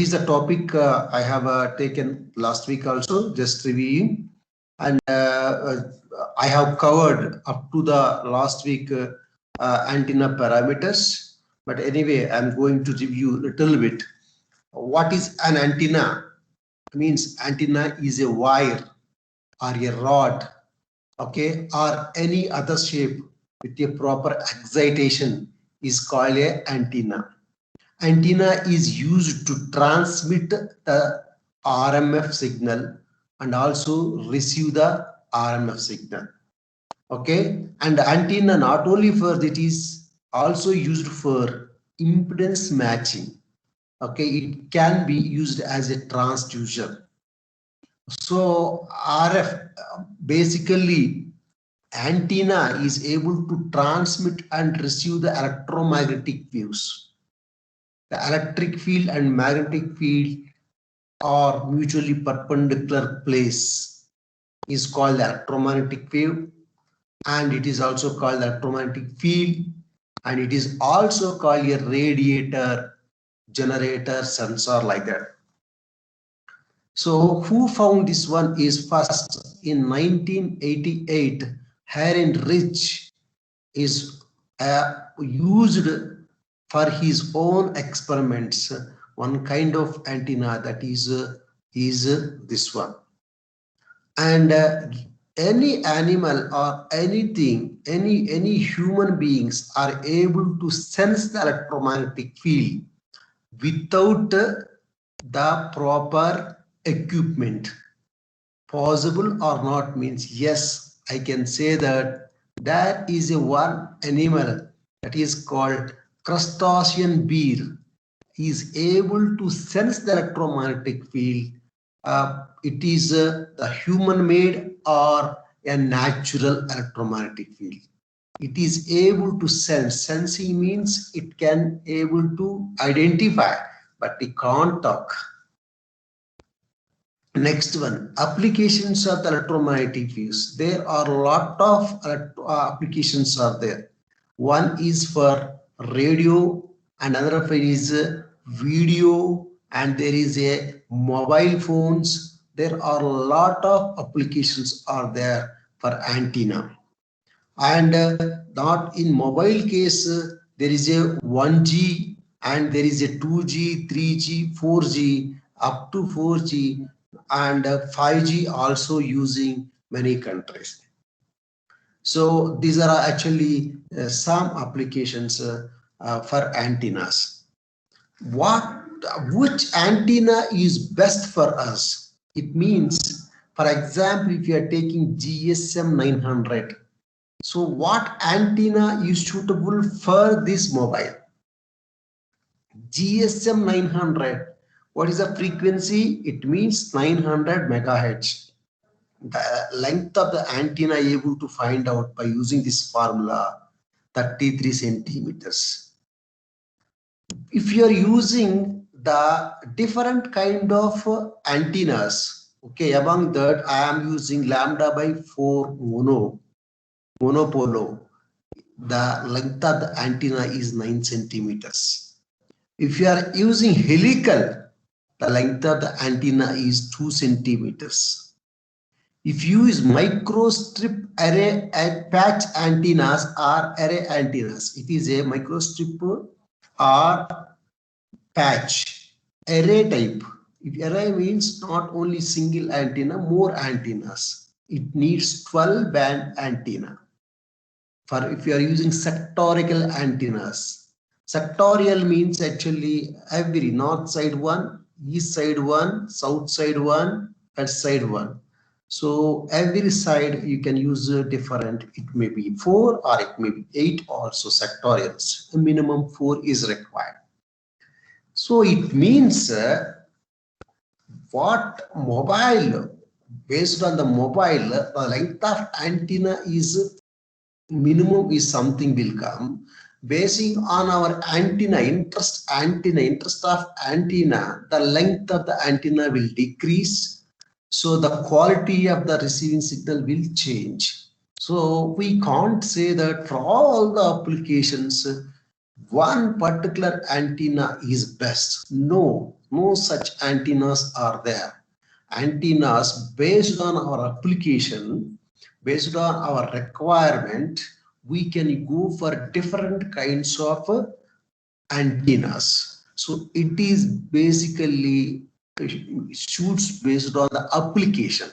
is the topic I have taken last week also, just reviewing. And I have covered up to the last week antenna parameters. But anyway, I'm going to review a little bit. What is an antenna? Means antenna is a wire or a rod, okay, or any other shape with a proper excitation is called a antenna. Antenna is used to transmit the RMF signal and also receive the RMF signal. Okay, and antenna not only for it is also used for impedance matching. Okay, it can be used as a transducer. So RF basically antenna is able to transmit and receive the electromagnetic waves. The electric field and magnetic field are mutually perpendicular place is called the electromagnetic wave, and it is also called the electromagnetic field, and it is also called a radiator, generator, sensor, like that. So who found this one is first in 1988. Harry Rich is used for his own experiments one kind of antenna, that is this one. And any animal or anything, any human beings are able to sense the electromagnetic field without the proper equipment. Possible or not means yes, I can say that there is a one animal that is called crustacean bear. He is able to sense the electromagnetic field. It is the human made or a natural electromagnetic field. It is able to sense. Sensing means it can able to identify, but it can't talk. Next one, applications of the electromagnetic waves. There are a lot of applications are there. One is for radio, and another one is video, and there is a mobile phones. There are a lot of applications are there for antenna. And not in mobile case, there is a 1G and there is a 2G, 3G, 4G, up to 4G, and 5G also using many countries. So these are actually some applications for antennas. Which antenna is best for us? It means, for example, if you are taking GSM 900, so what antenna is suitable for this mobile? GSM 900. What is the frequency? It means 900 megahertz. The length of the antenna able to find out by using this formula, 33 centimeters. If you are using the different kind of antennas, okay, among that I am using lambda by 4 monopolo. The length of the antenna is 9 centimeters. If you are using helical, the length of the antenna is 2 centimeters. If you use microstrip array patch antennas or array antennas, it is a microstrip or patch array type. If array means not only single antenna, more antennas. It needs 12 band antenna. For if you are using sectorial antennas, sectorial means actually every north side one, east side one, south side one, west side one. So every side you can use different. It may be 4 or it may be 8 also sectorials. A minimum 4 is required. So it means what mobile, based on the mobile, the length of antenna is minimum is something will come. Basing on our antenna, interest of antenna, the length of the antenna will decrease. So the quality of the receiving signal will change. So we can't say that for all the applications, one particular antenna is best. No, no such antennas are there. Antennas based on our application, based on our requirement, we can go for different kinds of antennas. So it is basically shoots based on the application.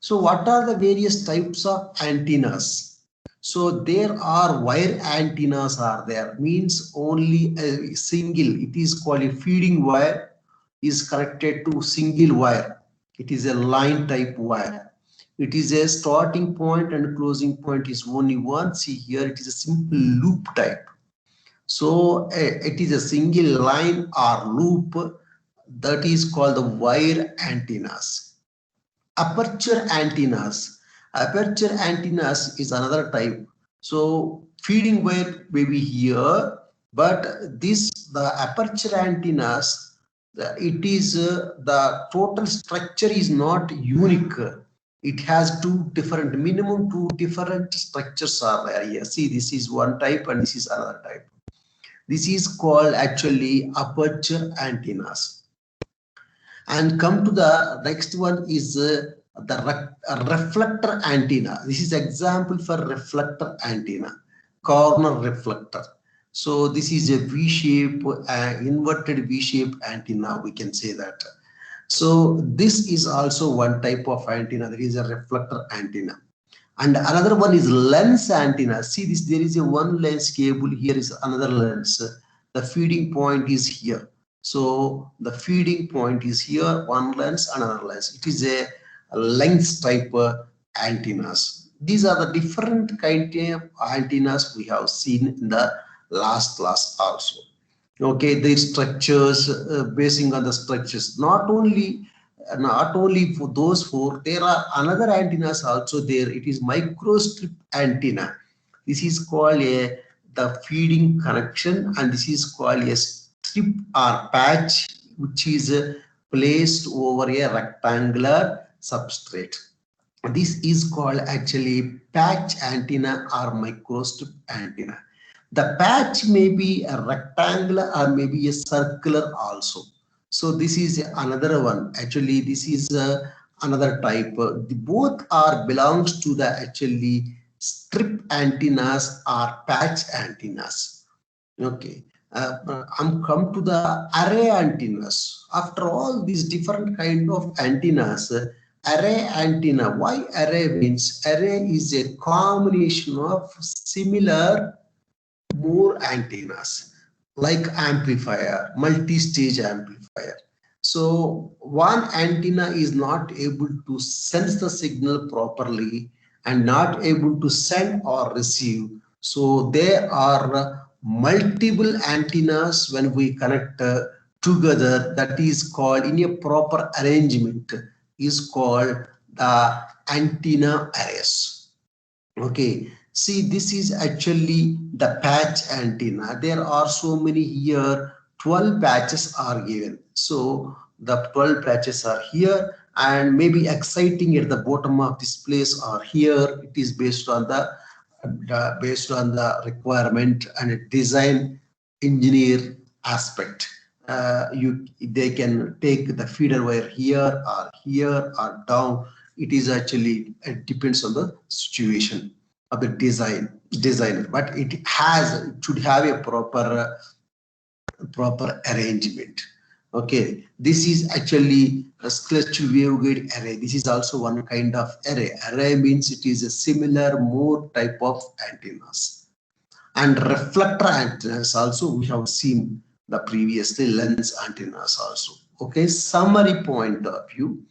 So what are the various types of antennas? So there are wire antennas are there, means only a single, it is called a feeding wire is connected to single wire. It is a line type wire. It is a starting point and closing point is only one. See here, it is a simple loop type. So it is a single line or loop, that is called the wire antennas. Aperture antennas. Aperture antennas is another type. So feeding wire may be here, but the aperture antennas, it is the total structure is not unique. It has minimum two different structures are there here. See, this is one type and this is another type. This is called actually aperture antennas. And come to the next one is the reflector antenna. This is example for reflector antenna, corner reflector. So this is a V-shape, inverted V-shape antenna, we can say that. So this is also one type of antenna. There is a reflector antenna. And another one is lens antenna. See this, there is a one lens cable, here is another lens. The feeding point is here. So the feeding point is here, one lens, another lens. It is a lens type antennas. These are the different kind of antennas we have seen in the last class also. Okay, the structures, basing on the structures, not only for those four, there are another antennas also there. It is microstrip antenna. This is called the feeding connection, and this is called a strip or patch, which is placed over a rectangular substrate. This is called actually patch antenna or microstrip antenna. The patch may be a rectangular or maybe a circular also. So this is another one. Actually, this is another type. Both are belongs to the actually strip antennas or patch antennas. Okay. I'm come to the array antennas. After all these different kind of antennas, array antenna. Why array means? Array is a combination of similar more antennas like amplifier, multi-stage amplifier. So one antenna is not able to sense the signal properly and not able to send or receive. So there are multiple antennas when we connect together, that is called in a proper arrangement is called the antenna arrays. Okay, see, this is actually the patch antenna. There are so many here, 12 patches are given. So the 12 patches are here, and maybe exciting at the bottom of this place are here. It is based on the requirement and design engineer aspect. They can take the feeder wire here or down. It is actually, it depends on the situation of the designer, but it should have a proper arrangement. Okay, this is actually a clutch waveguide array. This is also one kind of array. Array means it is a similar more type of antennas. And reflector antennas also we have seen the previously, lens antennas also. Okay, summary point of view,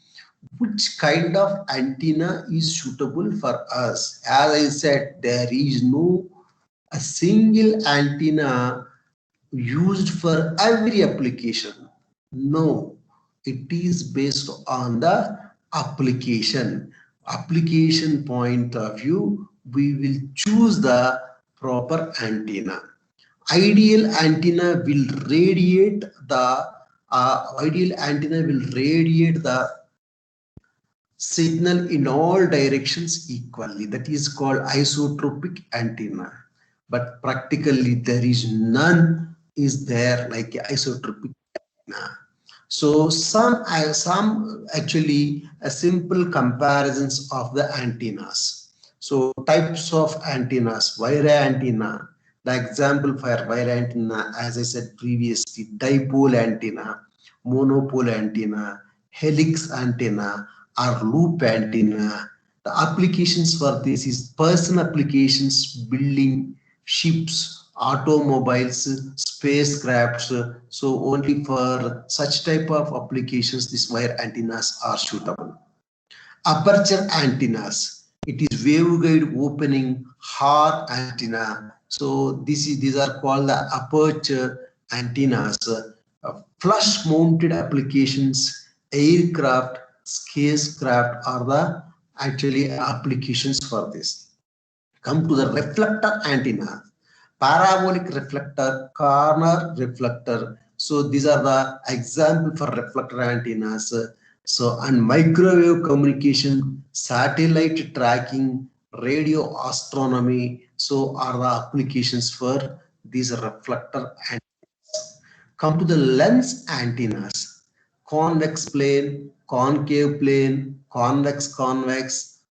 which kind of antenna is suitable for us? As I said, there is no a single antenna used for every application. No, it is based on the application point of view. We will choose the proper antenna. Ideal antenna will radiate the signal in all directions equally. That is called isotropic antenna. but practically there is none is there like isotropic antenna. So some actually a simple comparisons of the antennas. So types of antennas, wire antenna. The example for wire antenna, as I said previously, dipole antenna, monopole antenna, helix antenna, or loop antenna. The applications for this is person applications, building, ships, automobiles, spacecrafts. So only for such type of applications, these wire antennas are suitable. Aperture antennas. It is waveguide opening Hall antenna. So these are called the aperture antennas. Flush mounted applications, aircraft, spacecraft are the actually applications for this. Come to the reflector antenna, parabolic reflector, corner reflector. So these are the example for reflector antennas. So and microwave communication, satellite tracking, radio astronomy. So are the applications for these reflector antennas. Come to the lens antennas, convex plane, convex,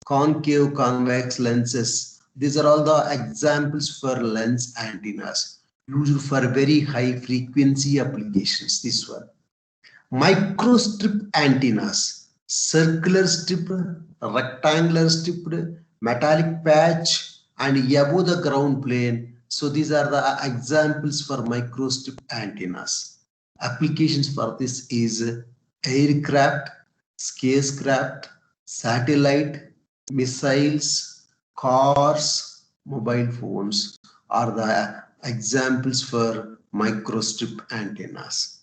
concave convex lenses. These are all the examples for lens antennas used for very high frequency applications. This one. Microstrip antennas, circular strip, rectangular strip, metallic patch, and above the ground plane. So these are the examples for microstrip antennas. Applications for this is aircraft, spacecraft, satellite, missiles, cars, mobile phones are the examples for microstrip antennas.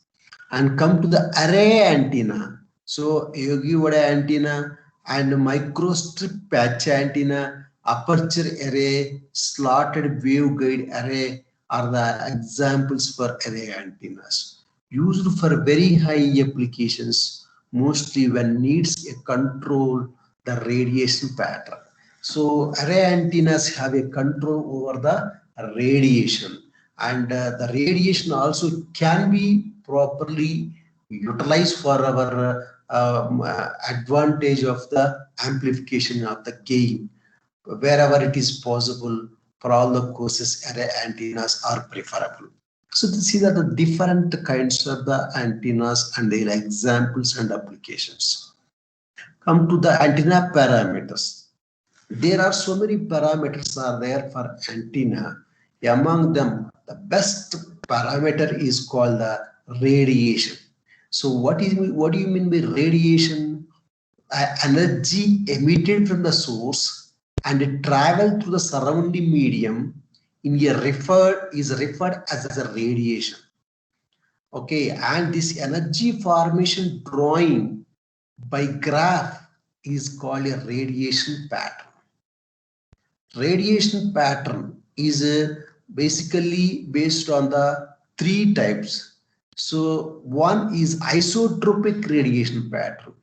And come to the array antenna. So Yogi Vada antenna and microstrip patch antenna, aperture array, slotted waveguide array are the examples for array antennas. Used for very high applications, mostly when needs a control the radiation pattern. So array antennas have a control over the radiation, and the radiation also can be properly utilized for our advantage of the amplification of the gain. Wherever it is possible, for all the courses, array antennas are preferable. So these are the different kinds of the antennas and their examples and applications. Come to the antenna parameters. There are so many parameters are there for antenna. Among them, the best parameter is called the radiation. So what do you mean by radiation? Energy emitted from the source and it travel through the surrounding medium is referred as a radiation. Okay, and this energy formation drawing by graph is called a radiation pattern. Radiation pattern is basically based on the three types. So one is isotropic radiation pattern.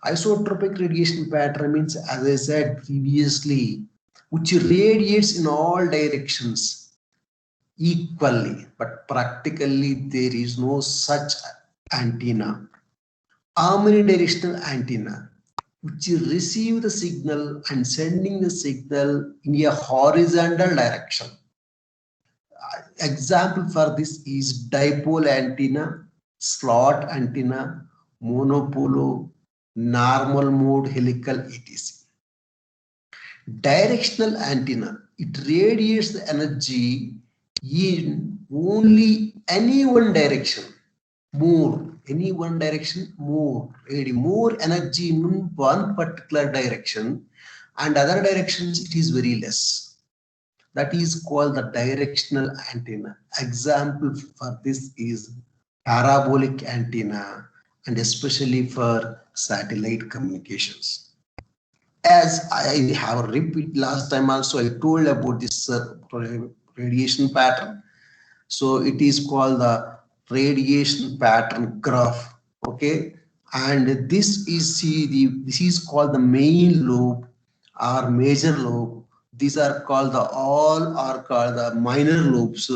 Isotropic radiation pattern means, as I said previously, which radiates in all directions equally, but practically there is no such antenna. Omnidirectional antenna, which receive the signal and sending the signal in a horizontal direction. Example for this is dipole antenna, slot antenna, monopole, normal mode, helical, etc. Directional antenna, it radiates the energy in only any one direction, more energy in one particular direction, and other directions it is very less. That is called the directional antenna. Example for this is parabolic antenna, and especially for satellite communications. As I have repeated last time also, I told about this radiation pattern. So it is called the radiation pattern graph. Okay, and this is called the main lobe or major lobe. These are called the minor lobes.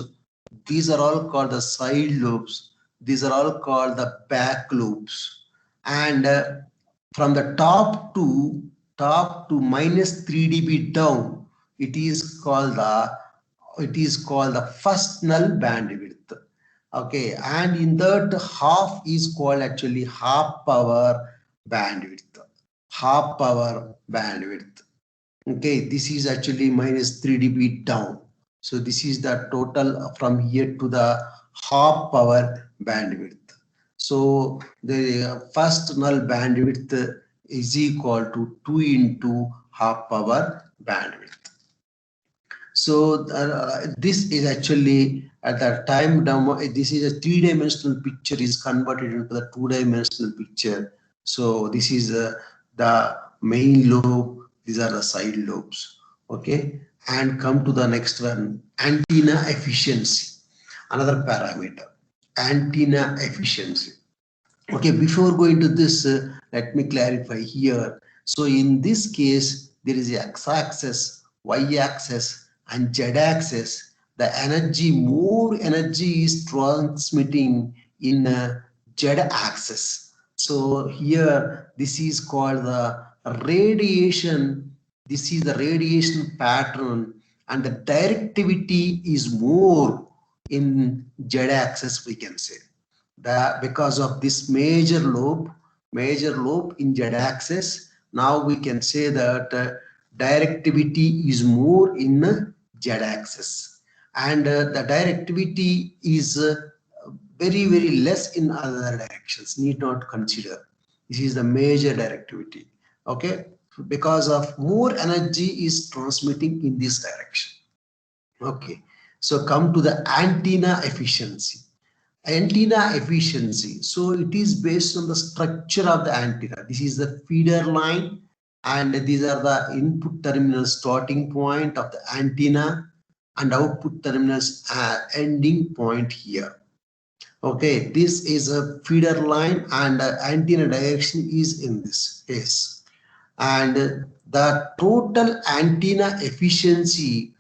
These are all called the side lobes. These are all called the back lobes. And from the top to minus 3 dB down, it is called the first null bandwidth. Okay, and in that half is called actually half power bandwidth. Half power bandwidth. Okay, this is actually minus 3 dB down. So this is the total from here to the half power bandwidth. So the first null bandwidth is equal to 2 into half power bandwidth. So this is actually at the time this is a three-dimensional picture is converted into the two-dimensional picture. So this is the main lobe. These are the side lobes. Okay, and come to the next one, antenna efficiency, another parameter, antenna efficiency. Okay, before going to this, let me clarify here. So in this case, there is a x-axis, y-axis, and z-axis. The energy, more energy is transmitting in z-axis. So here, this is called the radiation. This is the radiation pattern, and the directivity is more in z-axis, we can say. Because of this major lobe in z-axis, now we can say that directivity is more in z-axis, and the directivity is very less in other directions. Need not consider. This is the major directivity. Okay, because of more energy is transmitting in this direction. Okay, so come to the antenna efficiency. Antenna efficiency. So it is based on the structure of the antenna. This is the feeder line, and these are the input terminal starting point of the antenna, and output terminals ending point here. Okay, this is a feeder line, and antenna direction is in this case. And the total antenna efficiency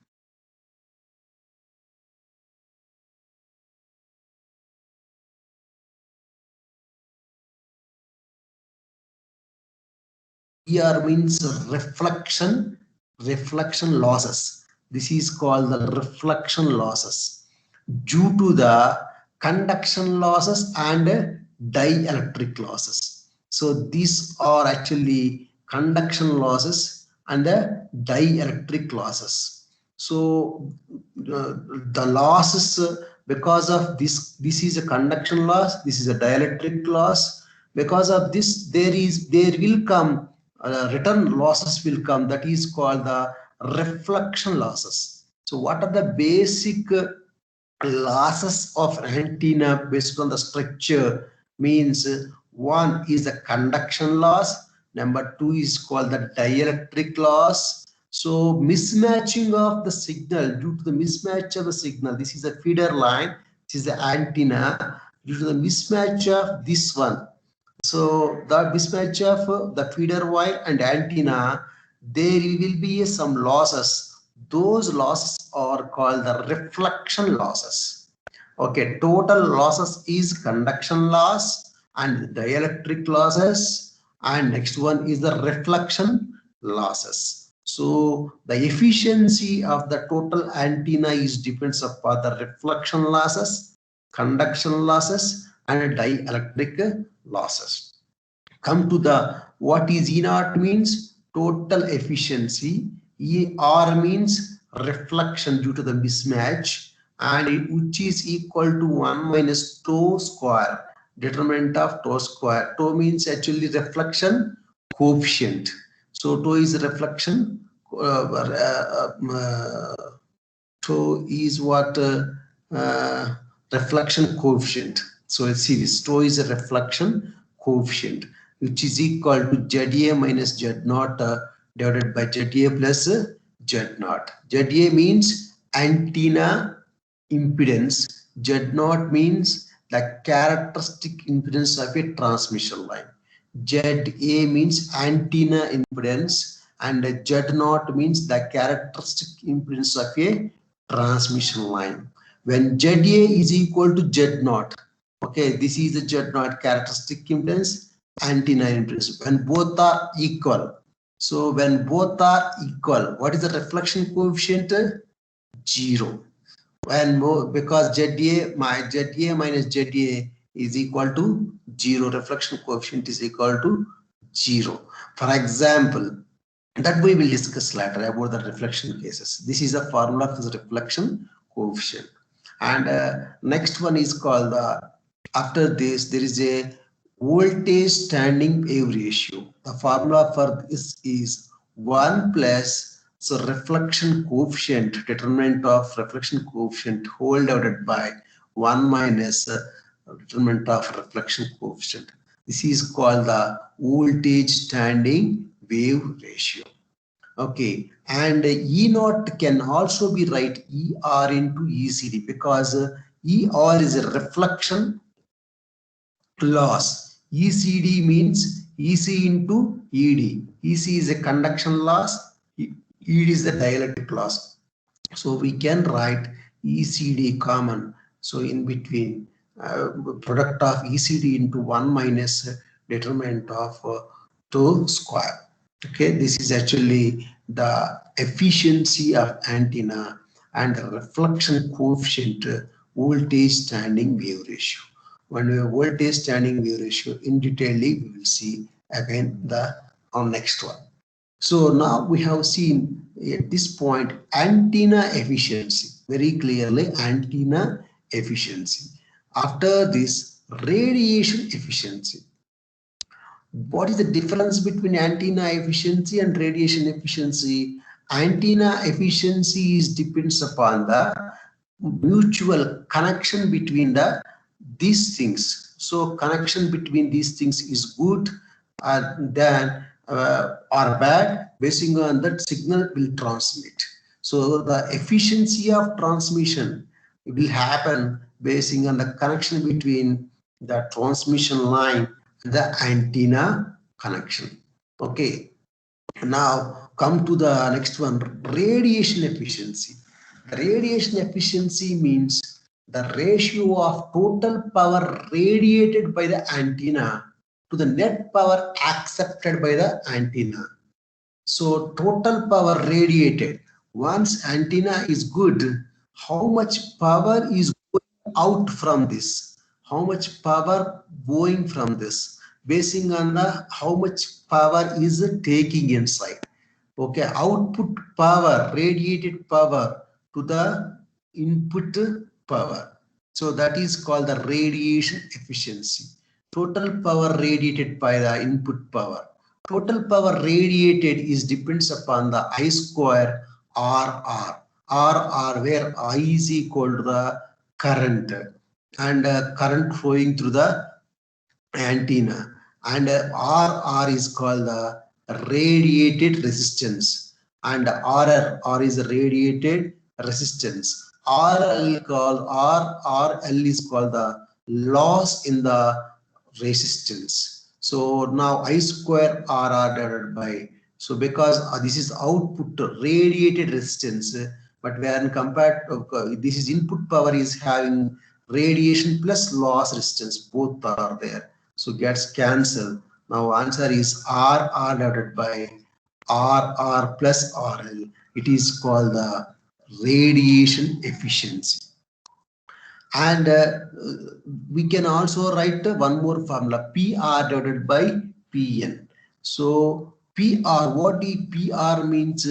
here means reflection losses. This is called the reflection losses due to the conduction losses and dielectric losses. So these are actually conduction losses and the dielectric losses. So the losses because of this is a conduction loss, this is a dielectric loss. Because of this, there will come return losses will come, that is called the reflection losses. So what are the basic losses of antenna based on the structure? Means one is the conduction loss, number two is called the dielectric loss. So mismatching of the signal, due to the mismatch of the signal, this is a feeder line, this is the antenna, due to the mismatch of this one. So the mismatch of the feeder wire and antenna, there will be some losses. Those losses are called the reflection losses. Okay, total losses is conduction loss and dielectric losses, and next one is the reflection losses. So the efficiency of the total antenna is depends upon the reflection losses, conduction losses, and dielectric losses. Come to the what is E naught means total efficiency. ER means reflection due to the mismatch, and which is equal to 1 minus tau square, determinant of tau square. Tau means actually reflection coefficient. So tau is reflection. Tau is what reflection coefficient. So let's see, this tau is a reflection coefficient, which is equal to ZA minus Z0 divided by ZA plus Z0. ZA means antenna impedance. Z0 means the characteristic impedance of a transmission line. ZA means antenna impedance, and Z0 means the characteristic impedance of a transmission line. When ZA is equal to Z0, okay, this is the Z0 characteristic impedance, antenna impedance. When both are equal, so when both are equal, what is the reflection coefficient? 0. When because ZA minus ZA is equal to 0, reflection coefficient is equal to 0. For example, that we will discuss later about the reflection cases. This is a formula for the reflection coefficient. And next one is called after this, there is a voltage standing wave ratio. The formula for this is 1 plus, so reflection coefficient, determinant of reflection coefficient whole divided by 1 minus determinant of reflection coefficient. This is called the voltage standing wave ratio. Okay, and E0 can also be write ER into ECD because ER is a reflection loss. ECD means EC into ED. EC is a conduction loss, ED is the dielectric loss. So we can write ECD common. So in between product of ECD into 1 minus determinant of 2 square. Okay, this is actually the efficiency of antenna and the reflection coefficient voltage standing wave ratio. When we have voltage standing wave ratio in detail, we will see again the next one. So now we have seen at this point antenna efficiency, very clearly antenna efficiency. After this, radiation efficiency. What is the difference between antenna efficiency and radiation efficiency? Antenna efficiency is depends upon the mutual connection between these things. So connection between these things is good then or bad, basing on that signal will transmit. So the efficiency of transmission will happen basing on the connection between the transmission line and the antenna connection. Okay, now come to the next one, radiation efficiency. Radiation efficiency means the ratio of total power radiated by the antenna to the net power accepted by the antenna. So total power radiated, once antenna is good, how much power is going out from this? How much power going from this? Basing on the how much power is taking inside. Okay, output power, radiated power to the input power. So that is called the radiation efficiency. Total power radiated by the input power. Total power radiated is depends upon the I square RR. RR where I is equal to the current and current flowing through the antenna, and RR is called the radiated resistance, and R is radiated resistance. RL is called the loss in the resistance. So now I square RR divided by, so because this is output radiated resistance, but when compared to this is input power is having radiation plus loss resistance, both are there, so gets cancelled. Now answer is RR divided by RR plus RL. It is called the radiation efficiency. And we can also write one more formula, PR divided by PN. So PR, what is PR means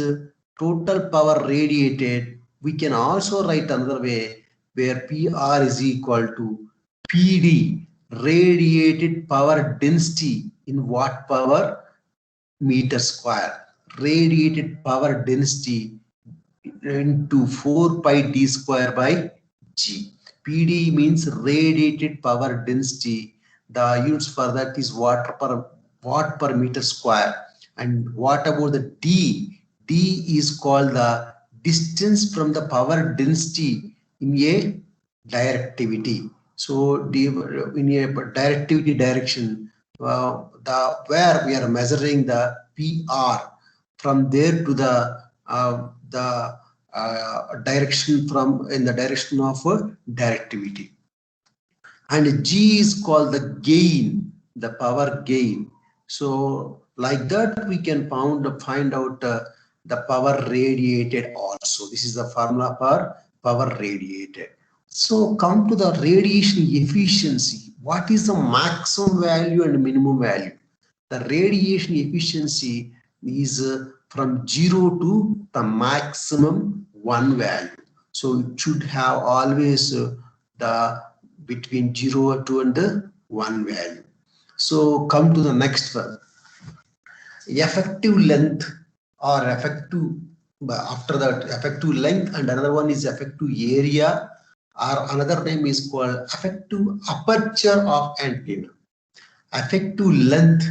total power radiated. We can also write another way where PR is equal to PD, radiated power density in watt power meter square. Radiated power density into 4 pi d square by G. PD means radiated power density. The units for that is watt per meter square. And what about the D? D is called the distance from the power density in a directivity. So in a directivity direction, where we are measuring the PR, from there to the direction from in the direction of directivity. And G is called the gain, the power gain. So like that we can find out the power radiated also. This is the formula for power radiated. So come to the radiation efficiency. What is the maximum value and minimum value? The radiation efficiency is from 0 to the maximum 1 value. So it should have always the between 0 to and 1 value. So come to the next one. Effective length or effective, after that effective length, and another one is effective area, or another name is called effective aperture of antenna. Effective length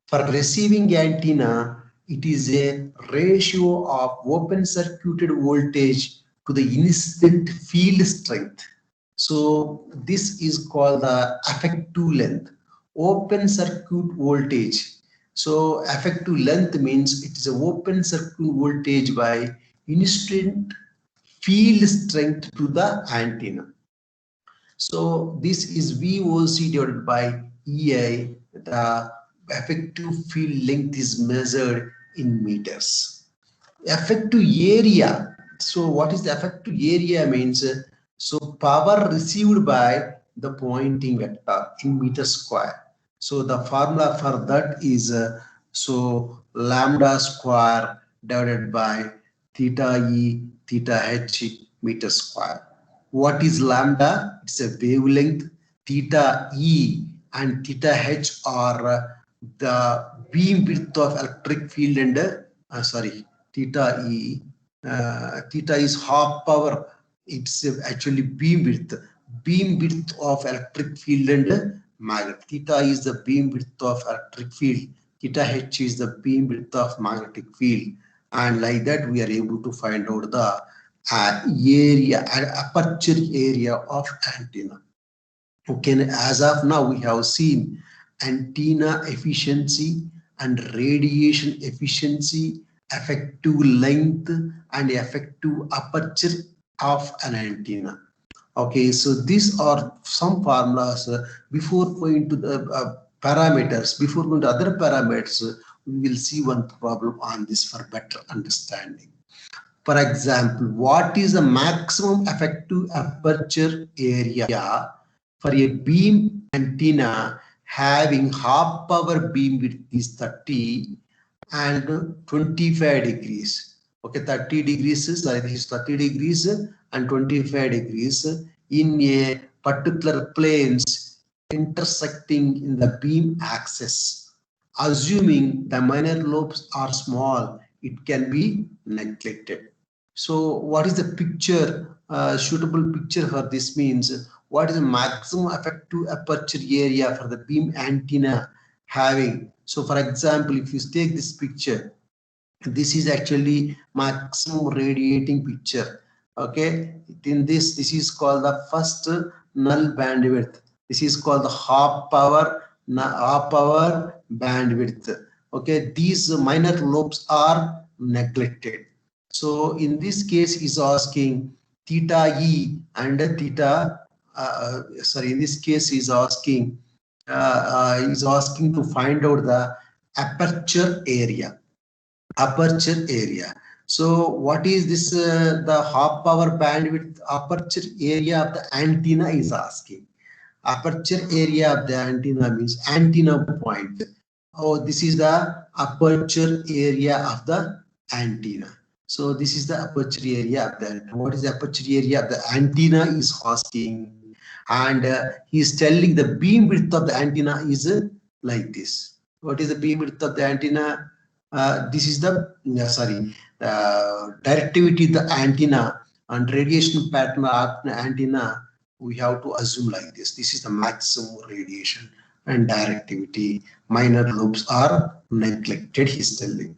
for receiving antenna, it is a ratio of open circuited voltage to the incident field strength. So this is called the effective length, open circuit voltage. So effective length means it is a open circuit voltage by incident field strength to the antenna. So this is VOC divided by EI. The effective field length is measured in meters. Effective area. So what is the effective area means? So power received by the pointing vector in meter square. So the formula for that is so lambda square divided by theta E theta H meter square. What is lambda? It's a wavelength. Theta E and theta H are the beam width of electric field and theta E. Theta is half power. It's actually beam width of electric field and magnet. Theta is the beam width of electric field. Theta H is the beam width of magnetic field. And like that, we are able to find out the aperture area of antenna. Okay, as of now, we have seen antenna efficiency and radiation efficiency, effective length, and effective aperture of an antenna. Okay, so these are some formulas. Before going to the parameters, before going to other parameters, we will see one problem on this for better understanding. For example, what is the maximum effective aperture area for a beam antenna having half power beam width is 30 and 25 degrees. Okay, 30 degrees is, this is 30 degrees and 25 degrees in a particular planes intersecting in the beam axis. Assuming the minor lobes are small, it can be neglected. So what is the picture, suitable picture for this means, what is the maximum effective aperture area for the beam antenna having? So for example, if you take this picture, this is actually maximum radiating picture. Okay, in this is called the first null bandwidth. This is called the half power bandwidth. Okay, these minor lobes are neglected. So in this case is asking theta E and theta, in this case is asking to find out the aperture area. So what is this, the half power bandwidth aperture area of the antenna is asking. Aperture area of the antenna means antenna point. Oh, this is the aperture area of the antenna. So this is the aperture area of the antenna. What is the aperture area of the antenna is asking, and he is telling the beam width of the antenna is like this. What is the beam width of the antenna? This is the directivity of the antenna and radiation pattern of the antenna. We have to assume like this. This is the maximum radiation and directivity. Minor lobes are neglected, he is telling.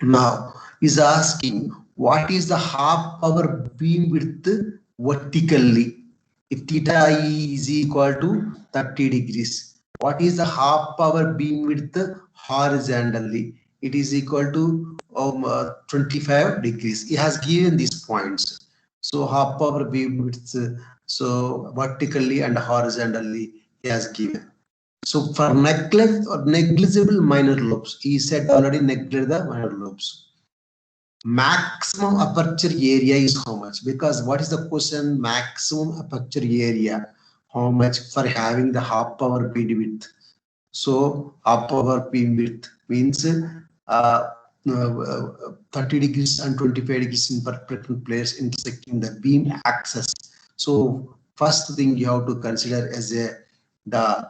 Now, is asking what is the half power beam width vertically? If theta E is equal to 30 degrees, what is the half power beam width horizontally? it is equal to 25 degrees. It has given these points. So half power beamwidth, so vertically and horizontally he has given. So for negligible minor lobes, he said already neglect the minor lobes. Maximum aperture area is how much? Because what is the question? Maximum aperture area, how much for having the half power beamwidth? So half power beamwidth means 30 degrees and 25 degrees in perpendicular place intersecting the beam axis. So first thing you have to consider as the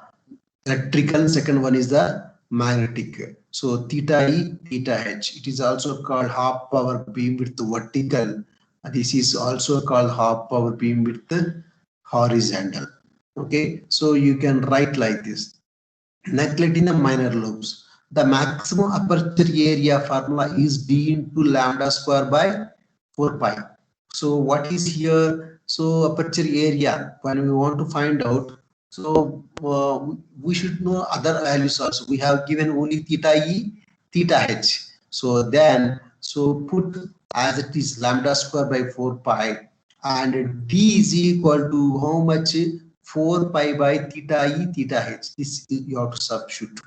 electrical, second one is the magnetic. So theta E, theta H. It is also called half power beamwidth vertical. This is also called half power beamwidth horizontal. Okay, so you can write like this. Neglecting the minor lobes. The maximum aperture area formula is d into lambda square by 4 pi. So what is here? So aperture area, when we want to find out, so we should know other values also. We have given only theta E, theta H. So then, so put as it is lambda square by 4 pi, and d is equal to how much? 4 pi by theta E, theta H. This is you have to substitute.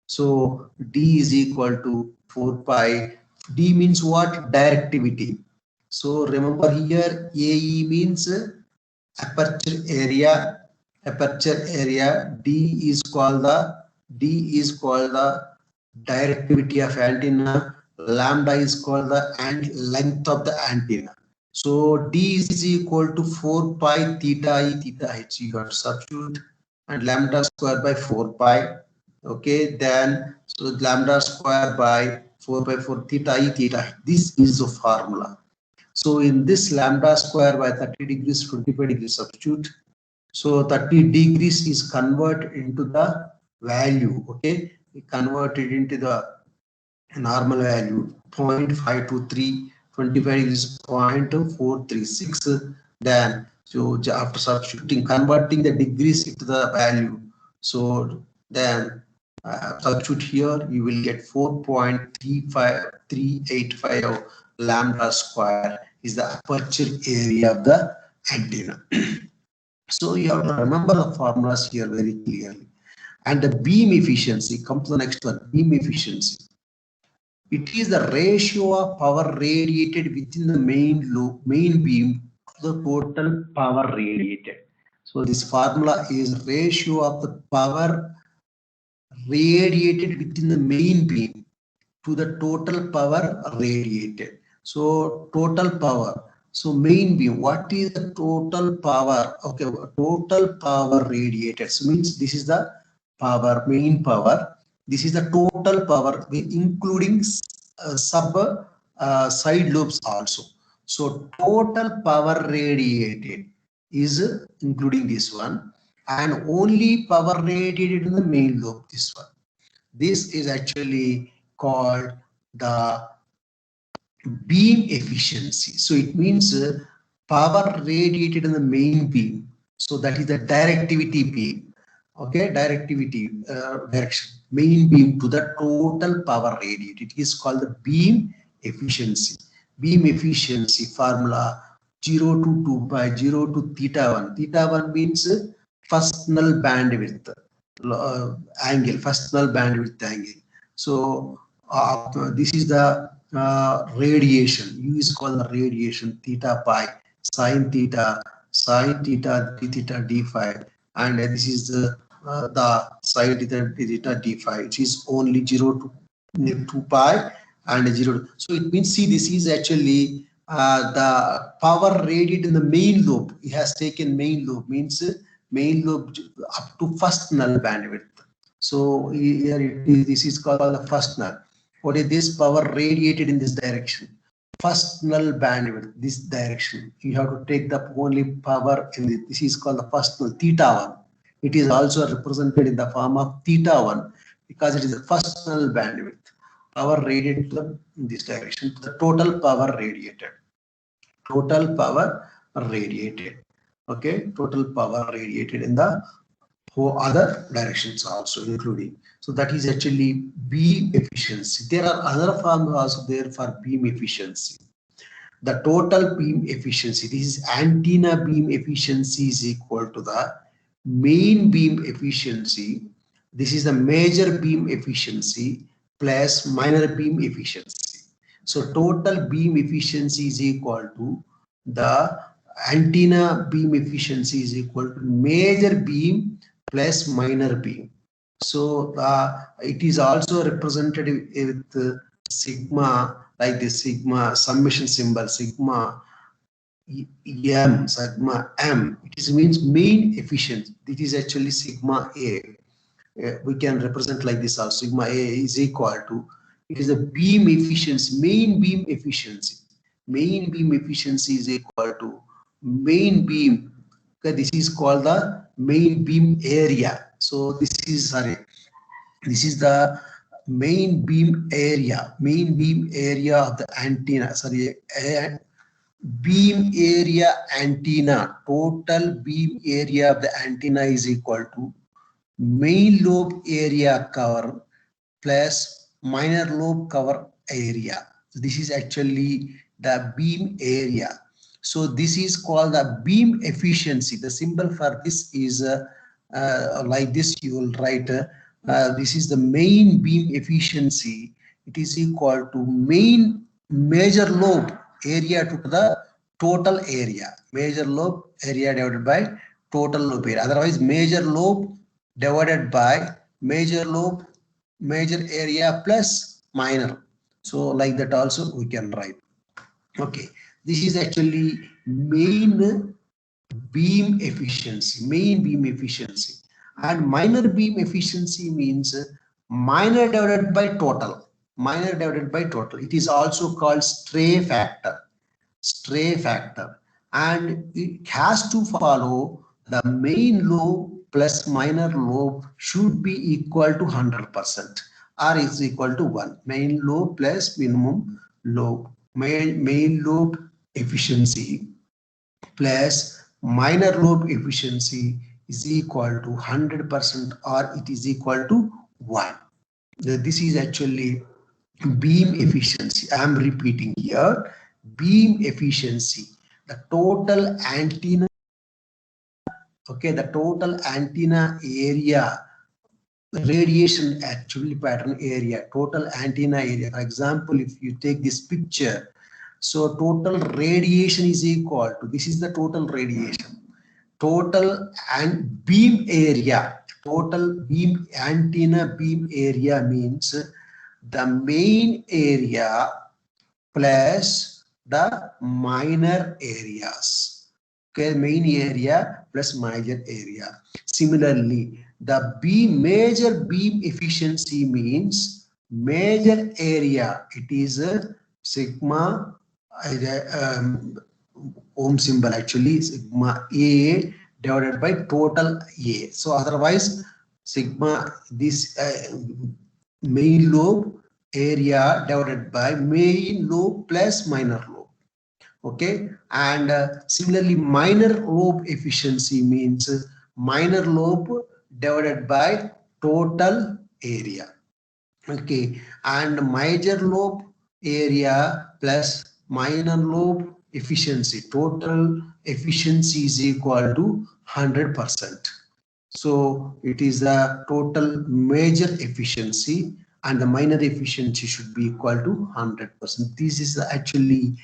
So d is equal to 4 pi. D means what? Directivity. So remember here AE means aperture area. Aperture area. D is called the directivity of antenna. Lambda is called the length of the antenna. So D is equal to 4 pi theta E theta H. You got to substitute, and lambda square by 4 pi. Okay, then so lambda square by 4 by 4 theta E theta H. This is the formula. So in this lambda square by 30 degrees, 25 degrees substitute. So 30 degrees is converted into the value. Okay, we convert it into the normal value 0.523, 25 is 0.436. Then so after substituting, converting the degrees into the value, so then substitute here, you will get 4.35385 lambda square is the aperture area of the antenna. So you have to remember the formulas here very clearly. And the beam efficiency, come to the next one, beam efficiency. It is the ratio of power radiated within the main beam to the total power radiated. So this formula is ratio of the power radiated within the main beam to the total power radiated. So total power. So main beam, what is the total power? Okay, total power radiated. So means this is the power, main power. This is the total power, including side lobes also. So total power radiated is including this one, and only power radiated in the main lobe, this one. This is actually called the beam efficiency. So it means power radiated in the main beam. So that is the directivity beam. Okay, directivity direction, main beam to the total power radiated. It is called the beam efficiency. Beam efficiency formula 0 to 2 pi, 0 to theta 1. Theta 1 means first null bandwidth angle, first null bandwidth angle. So this is the radiation. U is called the radiation, theta pi, sine theta d theta d phi, and this is the sine theta d theta d phi, which is only 0 to 2 pi and 0. So it means, see, this is actually the power radiated in the main lobe. It has taken main lobe, means main lobe up to first null bandwidth. So here this is called the first null. What is this? Power radiated in this direction. First null bandwidth, this direction. You have to take the only power in this. This is called the first null, theta 1. It is also represented in the form of theta 1 because it is the first null bandwidth. Power radiated in this direction to the total power radiated. Total power radiated. Okay, total power radiated in the for other directions also including. So that is actually beam efficiency. There are other forms also there for beam efficiency. The total beam efficiency, this is antenna beam efficiency, is equal to the main beam efficiency. This is the major beam efficiency plus minor beam efficiency. So total beam efficiency is equal to the antenna beam efficiency is equal to major beam plus minor beam. So it is also represented with sigma, like the sigma summation symbol, sigma m, sigma m. It is means mean efficiency. It is actually sigma a. We can represent like this also. Sigma a is equal to, it is the beam efficiency, main beam efficiency. Main beam efficiency is equal to main beam. Okay, this is called the main beam area. So this is, sorry, this is the main beam area of the antenna, sorry, beam area antenna. Total beam area of the antenna is equal to main lobe area cover plus minor lobe cover area. So this is actually the beam area. So this is called the beam efficiency. The symbol for this is like this. You will write this is the main beam efficiency. It is equal to main major lobe area to the total area. Major lobe area divided by total lobe area. Otherwise, major lobe divided by major lobe, major area plus minor. So like that also we can write. Okay, this is actually main beam efficiency, and minor beam efficiency means minor divided by total, it is also called stray factor, and it has to follow the main lobe plus minor lobe should be equal to 100% or is equal to 1. Main lobe plus minimum lobe, main lobe efficiency plus minor lobe efficiency is equal to 100% or it is equal to 1. This is actually beam efficiency. I am repeating here, beam efficiency. The total antenna, okay, the total antenna area, radiation actually pattern area, total antenna area. For example, if you take this picture, so total radiation is equal to, this is the total radiation, total and beam area, total beam antenna beam area means the main area plus the minor areas. Okay, main area plus major area. Similarly, the major beam efficiency means major area. It is a sigma ohm symbol, actually sigma A divided by total A. So otherwise sigma, this main lobe area divided by main lobe plus minor lobe. Okay, and similarly minor lobe efficiency means minor lobe divided by total area. Okay, and major lobe area plus minor lobe efficiency, total efficiency is equal to 100%. So it is the total major efficiency and the minor efficiency should be equal to 100%. This is actually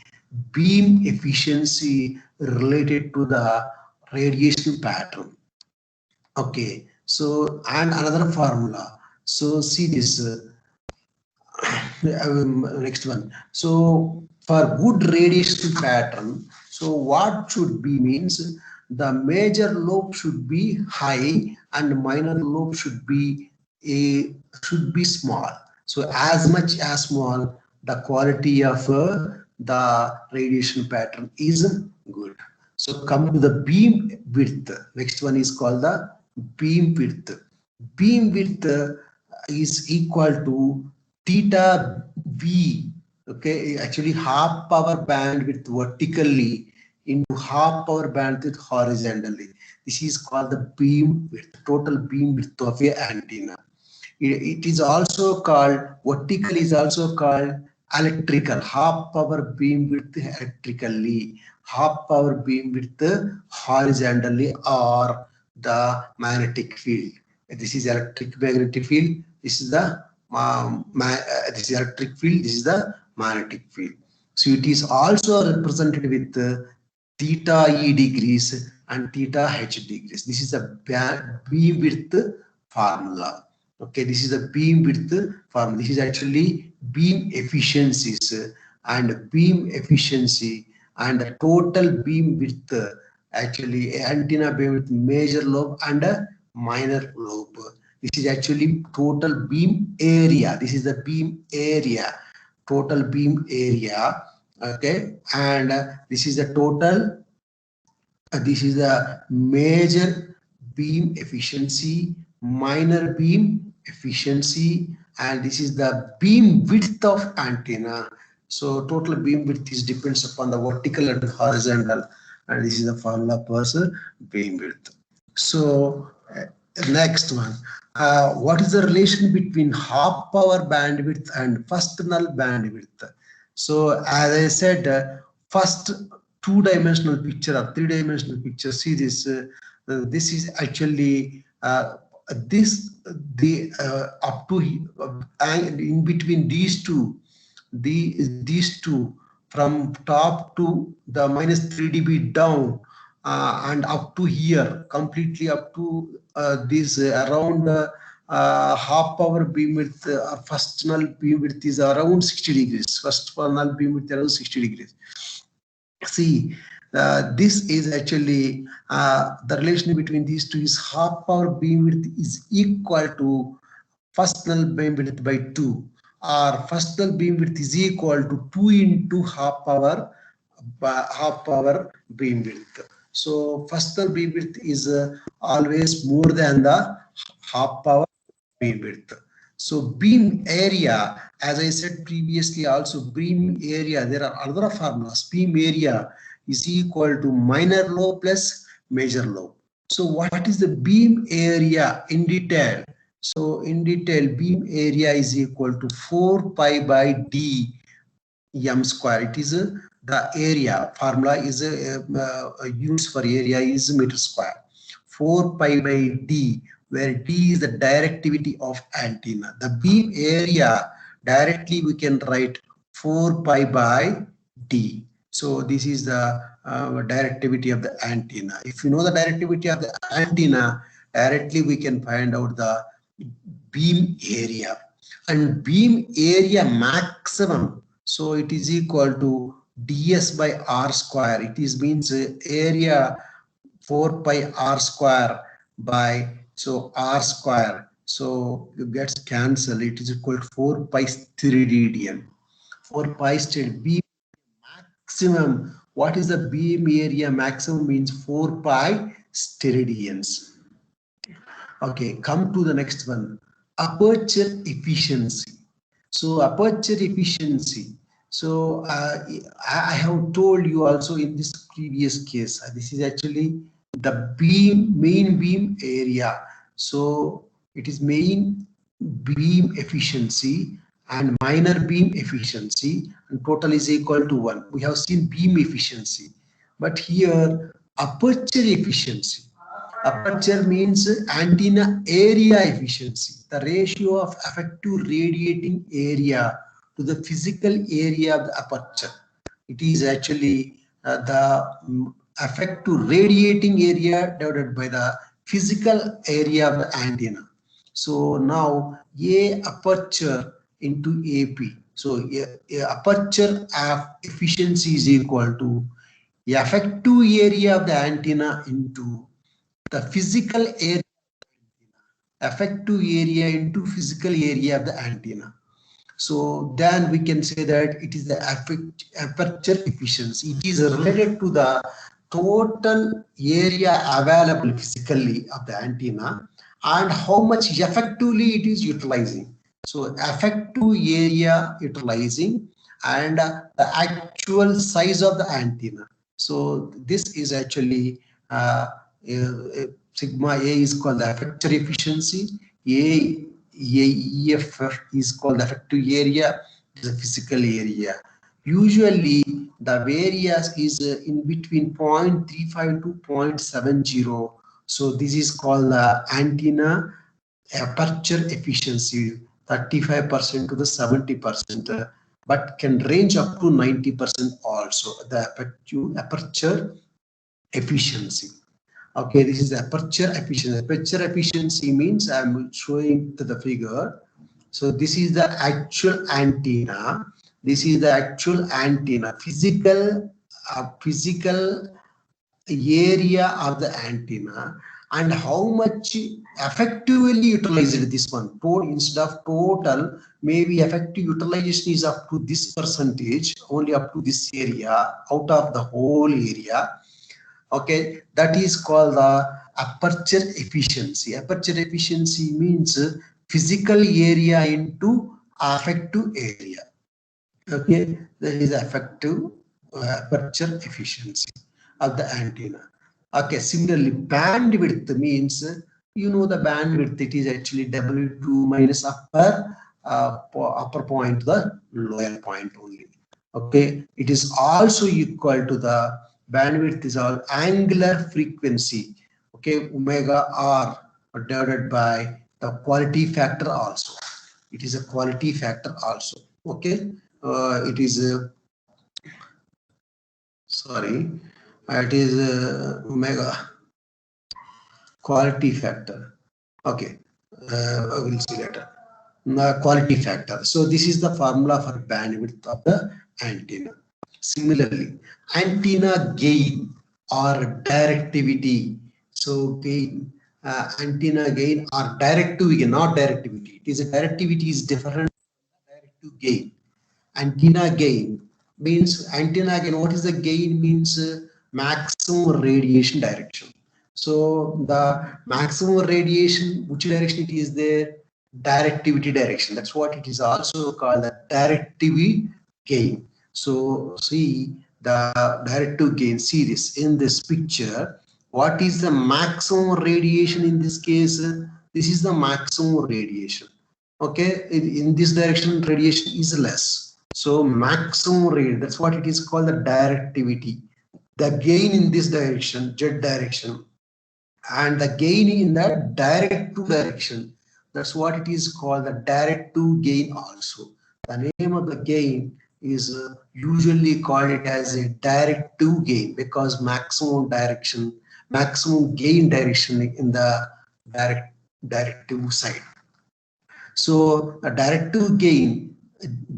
beam efficiency related to the radiation pattern. Okay, so and another formula. So see this next one. So for good radiation pattern, so what should be means the major lobe should be high and minor lobe should be small. So as much as small, the quality of the radiation pattern is good. So come to the beam width. Next one is called the beam width. Beam width is equal to theta v. Okay, actually half power bandwidth vertically into half power bandwidth horizontally. This is called the beam width, total beam width of a antenna. It is also called, vertical is also called electrical, half power beam width electrically, half power beam width horizontally, or the magnetic field. This is electric magnetic field. This is the this is electric field. This is the magnetic field. So it is also represented with theta e degrees and theta h degrees. This is a beam width formula. Okay, this is the beam width formula. This is actually beam efficiencies and beam efficiency and the total beam width. Actually, antenna beam width, major lobe and a minor lobe. This is actually total beam area. This is the beam area, total beam area. Okay, and this is the total. This is the major beam efficiency, minor beam efficiency, and this is the beam width of antenna. So total beam width is depends upon the vertical and horizontal, and this is the formula for beam width. So next one, what is the relation between half power bandwidth and first null bandwidth? So as I said, first two-dimensional picture or three-dimensional picture, see this. This is actually up to in between these two, these two from top to the minus 3 dB down and up to here, completely up to this around half power beam width or first null beam width is around 60 degrees. First null beam width around 60 degrees. See, this is actually the relation between these two is half power beam width is equal to first null beam width by 2, or first null beam width is equal to 2 into half power beam width. So first null beam width is always more than the half power beam width. So beam area, as I said previously also, beam area, there are other formulas. Beam area is equal to minor lobe plus major lobe. So what is the beam area in detail? So in detail, beam area is equal to 4 pi by d m square. It is the area formula is used for area is meter square. 4 pi by d, where d is the directivity of antenna. The beam area directly we can write 4 pi by d. So this is the directivity of the antenna. If you know the directivity of the antenna, directly we can find out the beam area. And beam area maximum, so it is equal to ds by r square. It is means area 4 pi r square by, so r square, so it gets cancelled. It is equal to 4 pi steradian. 4 pi steradian. Beam maximum, what is the beam area maximum? Means 4 pi steradians. Okay, come to the next one, aperture efficiency. So aperture efficiency, so I have told you also in this previous case, this is actually the main beam area. So it is main beam efficiency and minor beam efficiency, and total is equal to 1. We have seen beam efficiency, but here aperture efficiency. Aperture means antenna area efficiency, the ratio of effective radiating area to the physical area of the aperture. It is actually the effective radiating area divided by the physical area of the antenna. So now A aperture into AP. So aperture efficiency is equal to effective area of the antenna into the physical area, effective area into physical area of the antenna. So then we can say that it is the aperture efficiency. It is related to the total area available physically of the antenna and how much effectively it is utilizing. So effective area utilizing and the actual size of the antenna. So this is actually Sigma A is called the effector efficiency. EF is called the effective area. It is a physical area. Usually, the areas is in between 0.35 to 0.70. So this is called the antenna aperture efficiency, 35% to the 70%, but can range up to 90% also. The aperture efficiency. Okay, this is the aperture efficiency. Aperture efficiency means I'm showing to the figure. So this is the actual antenna. This is the actual antenna, physical area of the antenna, and how much effectively utilized this one. Instead of total, maybe effective utilization is up to this percentage, only up to this area out of the whole area. Okay, that is called the aperture efficiency. Aperture efficiency means physical area into effective area. Okay, that is effective aperture efficiency of the antenna. Okay, similarly, bandwidth means, you know, the bandwidth, it is actually W2 minus upper point to the lower point only. Okay, it is also equal to the bandwidth is all angular frequency. Okay, omega r divided by the quality factor also. It is a quality factor also. Okay, it is sorry, it is omega quality factor. Okay, I will see later. Quality factor. So this is the formula for bandwidth of the antenna. Similarly, antenna gain or directivity. So gain, antenna gain or directivity, not directivity. It is a directivity is different from directive gain. Antenna gain means antenna gain. What is the gain? Means maximum radiation direction. So the maximum radiation, which direction it is there? Directivity direction. That's what it is also called, the directivity gain. So see the directive gain. See this in this picture. What is the maximum radiation in this case? This is the maximum radiation. Okay, in this direction radiation is less. So maximum rate, that's what it is called, the directivity. The gain in this direction, Z direction, and the gain in the direct to direction, that's what it is called, the direct to gain also. The name of the gain is usually called it as a direct to gain, because maximum gain direction in the directive side. So a directive gain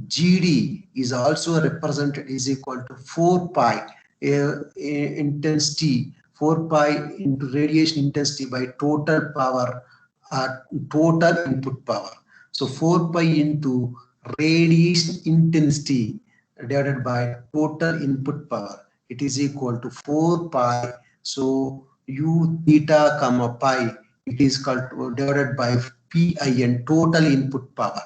GD is also represented is equal to 4 pi intensity, 4 pi into radiation intensity by total power, total input power. So 4 pi into radiation intensity divided by total input power, it is equal to 4 pi. So u theta comma pi, it is called divided by PIN, total input power.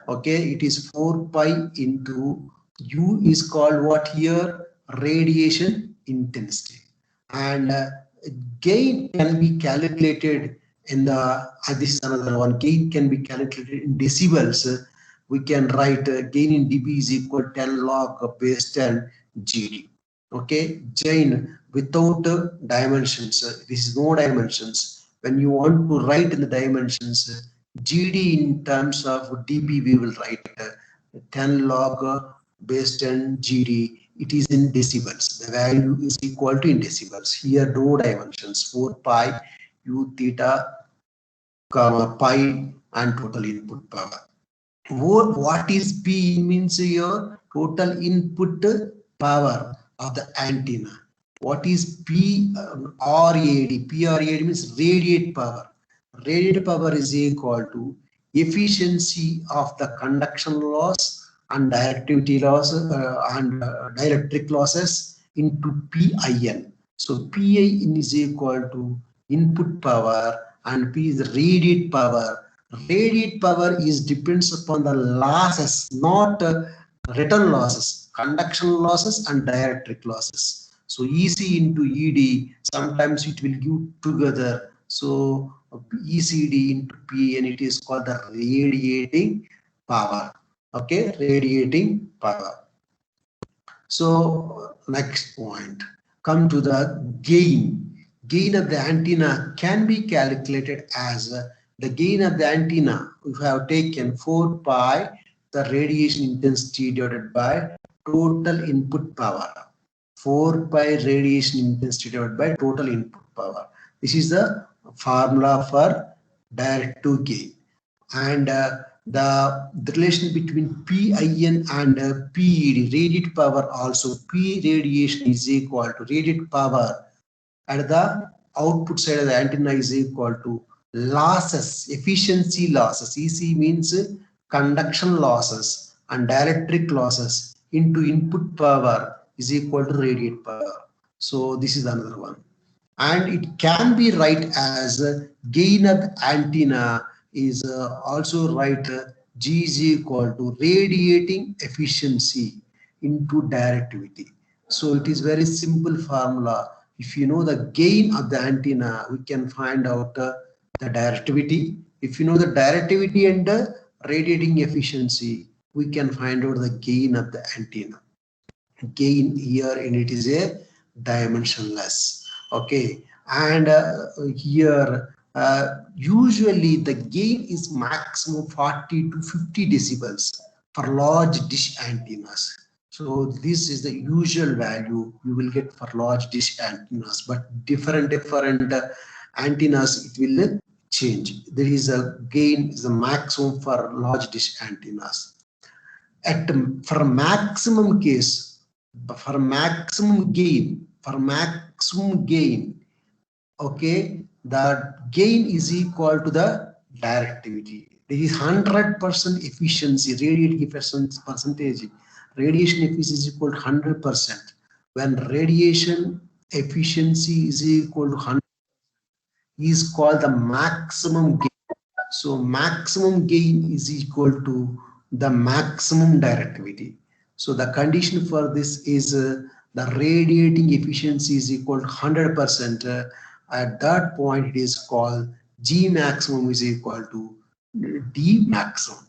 Okay, it is 4 pi into U is called what here? Radiation intensity. And gain can be calculated in the, this is another one, gain can be calculated in decibels. We can write gain in dB is equal to 10 log of base 10 GD. Okay, gain without dimensions, this is no dimensions. When you want to write in the dimensions, GD in terms of dB, we will write 10 log base 10 GD. It is in decibels. The value is equal to in decibels. Here, no dimensions. 4 pi u theta comma pi and total input power. What is P means your total input power of the antenna. What is PRAD? PRAD means radiate power. Radiate power is equal to efficiency of the conduction loss and directivity loss and dielectric losses into PIN. So PIN is equal to input power and P is radiate power. Radiate power is depends upon the losses, not return losses, conduction losses and dielectric losses. So EC into ED, sometimes it will give together. So ECD into PN, it is called the radiating power. Okay, radiating power. So next point, come to the gain. Gain of the antenna can be calculated as the gain of the antenna. We have taken 4 pi the radiation intensity divided by total input power. 4 pi radiation intensity divided by total input power. This is the formula for direct to gain. And the relation between PIN and PED, radiated power, also P radiation is equal to radiated power at the output side of the antenna is equal to losses, efficiency losses. EC means conduction losses and dielectric losses into input power is equal to radiated power. So this is another one. And it can be write as gain of antenna is also write G is equal to radiating efficiency into directivity. So it is very simple formula. If you know the gain of the antenna, we can find out the directivity. If you know the directivity and the radiating efficiency, we can find out the gain of the antenna. Gain here, and it is a dimensionless. Okay, and here usually the gain is maximum 40 to 50 decibels for large dish antennas. So this is the usual value you will get for large dish antennas, but different antennas it will change. There is a gain is the maximum for large dish antennas. For maximum case, for maximum gain, okay, the gain is equal to the directivity. There is 100% efficiency, radiating efficiency percentage. Radiation efficiency is equal to 100%. When radiation efficiency is equal to 100, is called the maximum gain. So maximum gain is equal to the maximum directivity. So the condition for this is the radiating efficiency is equal to 100%. At that point, it is called G maximum is equal to D maximum.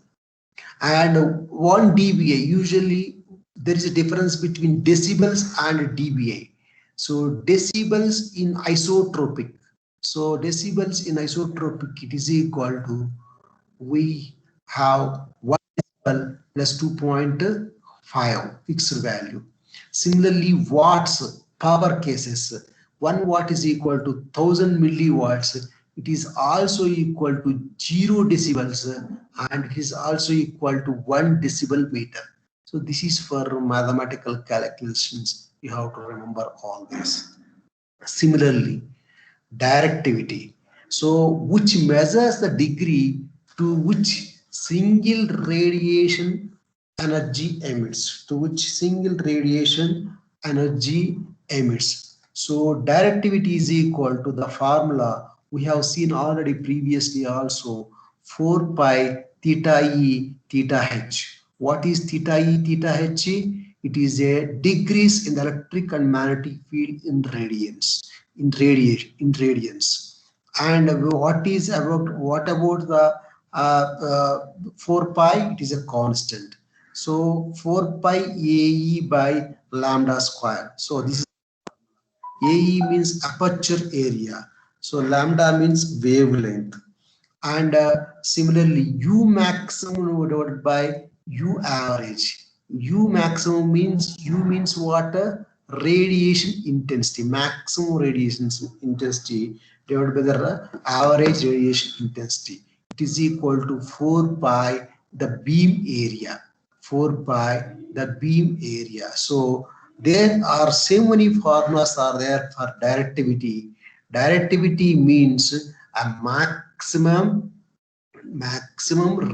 And 1 dBA, usually there is a difference between decibels and dBA. So decibels in isotropic. So decibels in isotropic, it is equal to, we have 1 decibel plus 2.5 fixed value. Similarly, watts, power cases, 1 watt is equal to 1000 milliwatts. It is also equal to 0 decibels and it is also equal to 1 decibel meter. So this is for mathematical calculations. You have to remember all this. Similarly, directivity. So which measures the degree to which single radiation energy emits, So directivity is equal to the formula we have seen already previously also, 4 pi theta E theta H. What is theta E theta H? It is a decrease in the electric and magnetic field in radians. In radians. And what about the 4 pi? It is a constant. So 4 pi AE by lambda square. So this is AE means aperture area. So lambda means wavelength. And similarly, U maximum divided by U average. U maximum means what? Radiation intensity, maximum radiation intensity divided by the average radiation intensity. It is equal to 4 pi the beam area. 4 pi the beam area. So there are so many formulas are there for directivity. Directivity means a maximum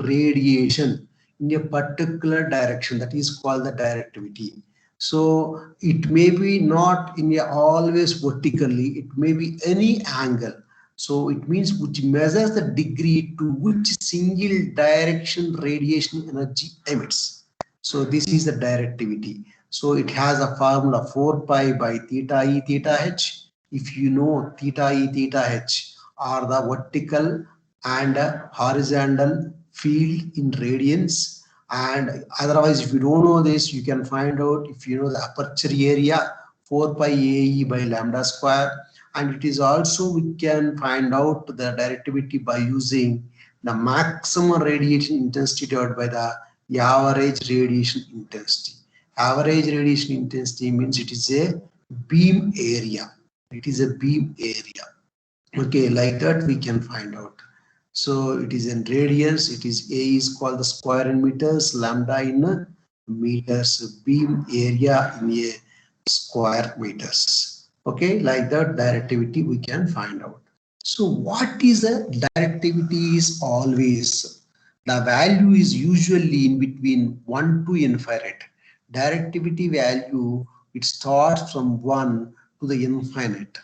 radiation in a particular direction, that is called the directivity. So it may be not in a always vertically, it may be any angle. So it means which measures the degree to which single direction radiation energy emits. So this is the directivity. So it has a formula 4 pi by theta e theta h. If you know theta e theta h are the vertical and horizontal field in radians, and otherwise if you don't know this, you can find out if you know the aperture area 4 pi ae by lambda square. And it is also we can find out the directivity by using the maximum radiation intensity divided by the average radiation intensity. Average radiation intensity means it is a beam area. It is a beam area. Okay, like that we can find out. So it is in radians. It is A is called the square in meters, lambda in meters, beam area in a square meters. Okay, like that directivity we can find out. So what is a directivity is always the value is usually in between 1 to infinite. Directivity value, it starts from 1 to the infinite.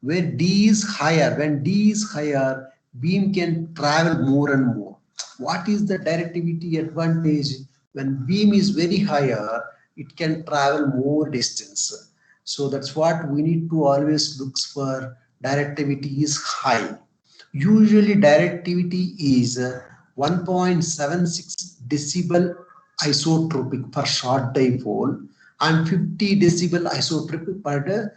Where D is higher, when D is higher, beam can travel more and more. What is the directivity advantage? When beam is very higher, it can travel more distance. So that's what we need to always look for. Directivity is high. Usually directivity is 1.76 decibel isotropic per short dipole and 50 decibel isotropic per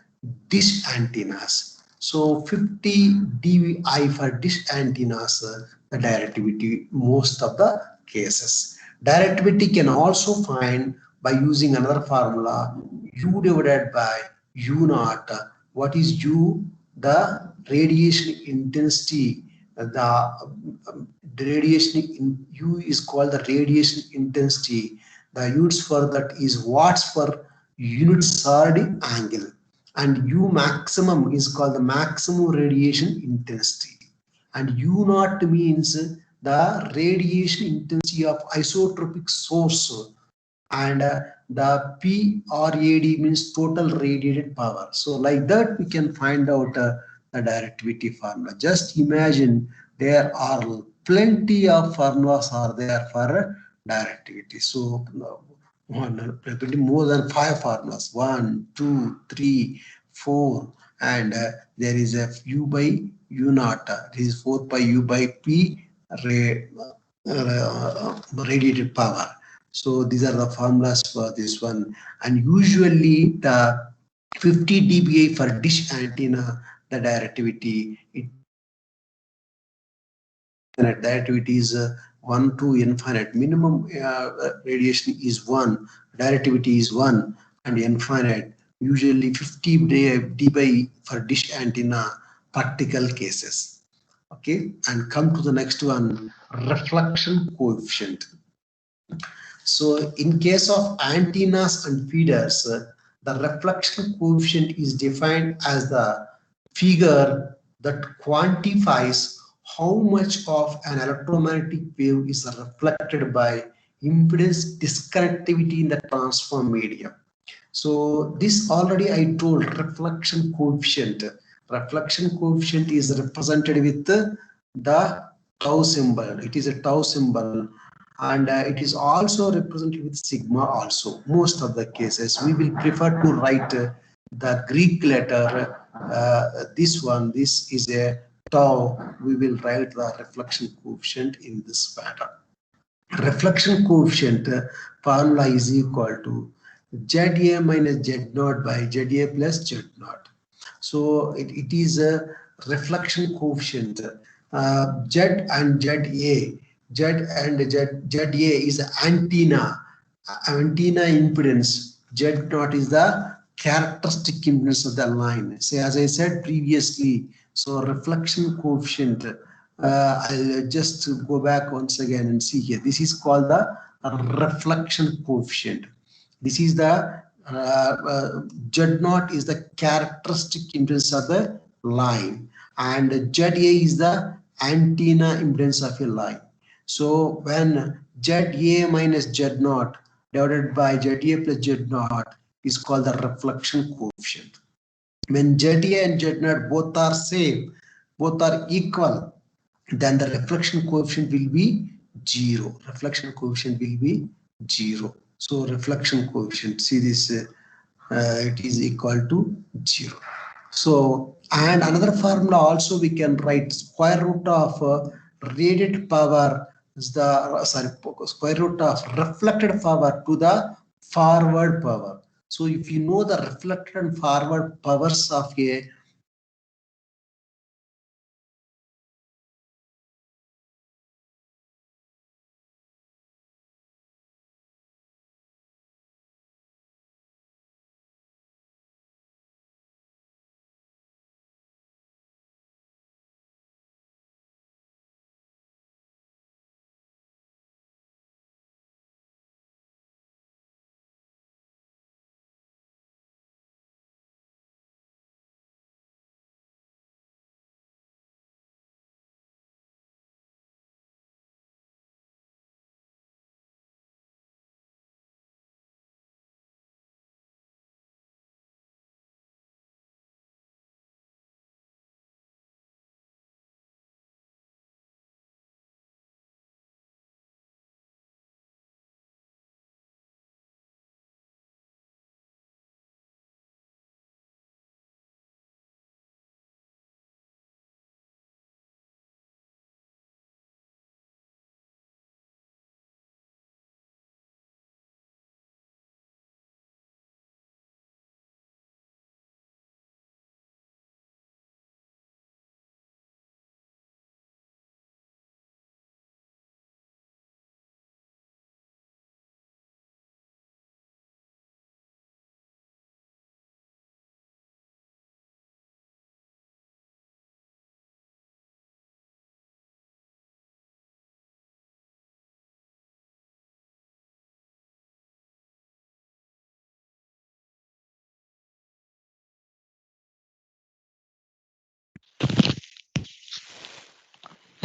dish antennas. So 50 dBi for dish antennas, the directivity most of the cases. Directivity can also find by using another formula, U divided by U naught. What is U? The radiation intensity. The radiation in U is called the radiation intensity. The units for that is watts per unit solid angle, and U maximum is called the maximum radiation intensity, and U naught means the radiation intensity of isotropic source, and the PRAD means total radiated power. So like that we can find out the directivity formula. Just imagine there are plenty of formulas are there for directivity. So more than 5 formulas, 1, 2, 3, 4, and there is a U by U naught. This is 4 pi U by P radiated power. So these are the formulas for this one, and usually the 50 dBi for dish antenna, the directivity, directivity is 1 to infinite. Minimum radiation is 1, directivity is 1, and infinite. Usually 50 dBi for dish antenna practical cases. Okay, and come to the next one, reflection coefficient. So in case of antennas and feeders, the reflection coefficient is defined as the figure that quantifies how much of an electromagnetic wave is reflected by impedance disconnectivity in the transform medium. So this already I told reflection coefficient. Reflection coefficient is represented with the tau symbol. It is a tau symbol, and it is also represented with sigma also. Most of the cases we will prefer to write the Greek letter. This is a tau. We will write the reflection coefficient in this pattern. Reflection coefficient formula is equal to ZA minus Z naught by ZA plus Z naught. So it is a reflection coefficient. Z and ZA. Z and ZA is antenna impedance. Z naught is the characteristic impedance of the line. So as I said previously, so reflection coefficient, I'll just go back once again and see here. This is called the reflection coefficient. This is the Z naught is the characteristic impedance of the line, and ZA is the antenna impedance of a line. So when ZA minus Z naught divided by ZA plus Z naught is called the reflection coefficient. When ZA and Z naught both are same, both are equal, then the reflection coefficient will be 0. Reflection coefficient will be 0. So reflection coefficient, see this, it is equal to 0. So, and another formula also we can write square root of radiated power is the, sorry, square root of reflected power to the forward power. So if you know the reflected and forward powers of a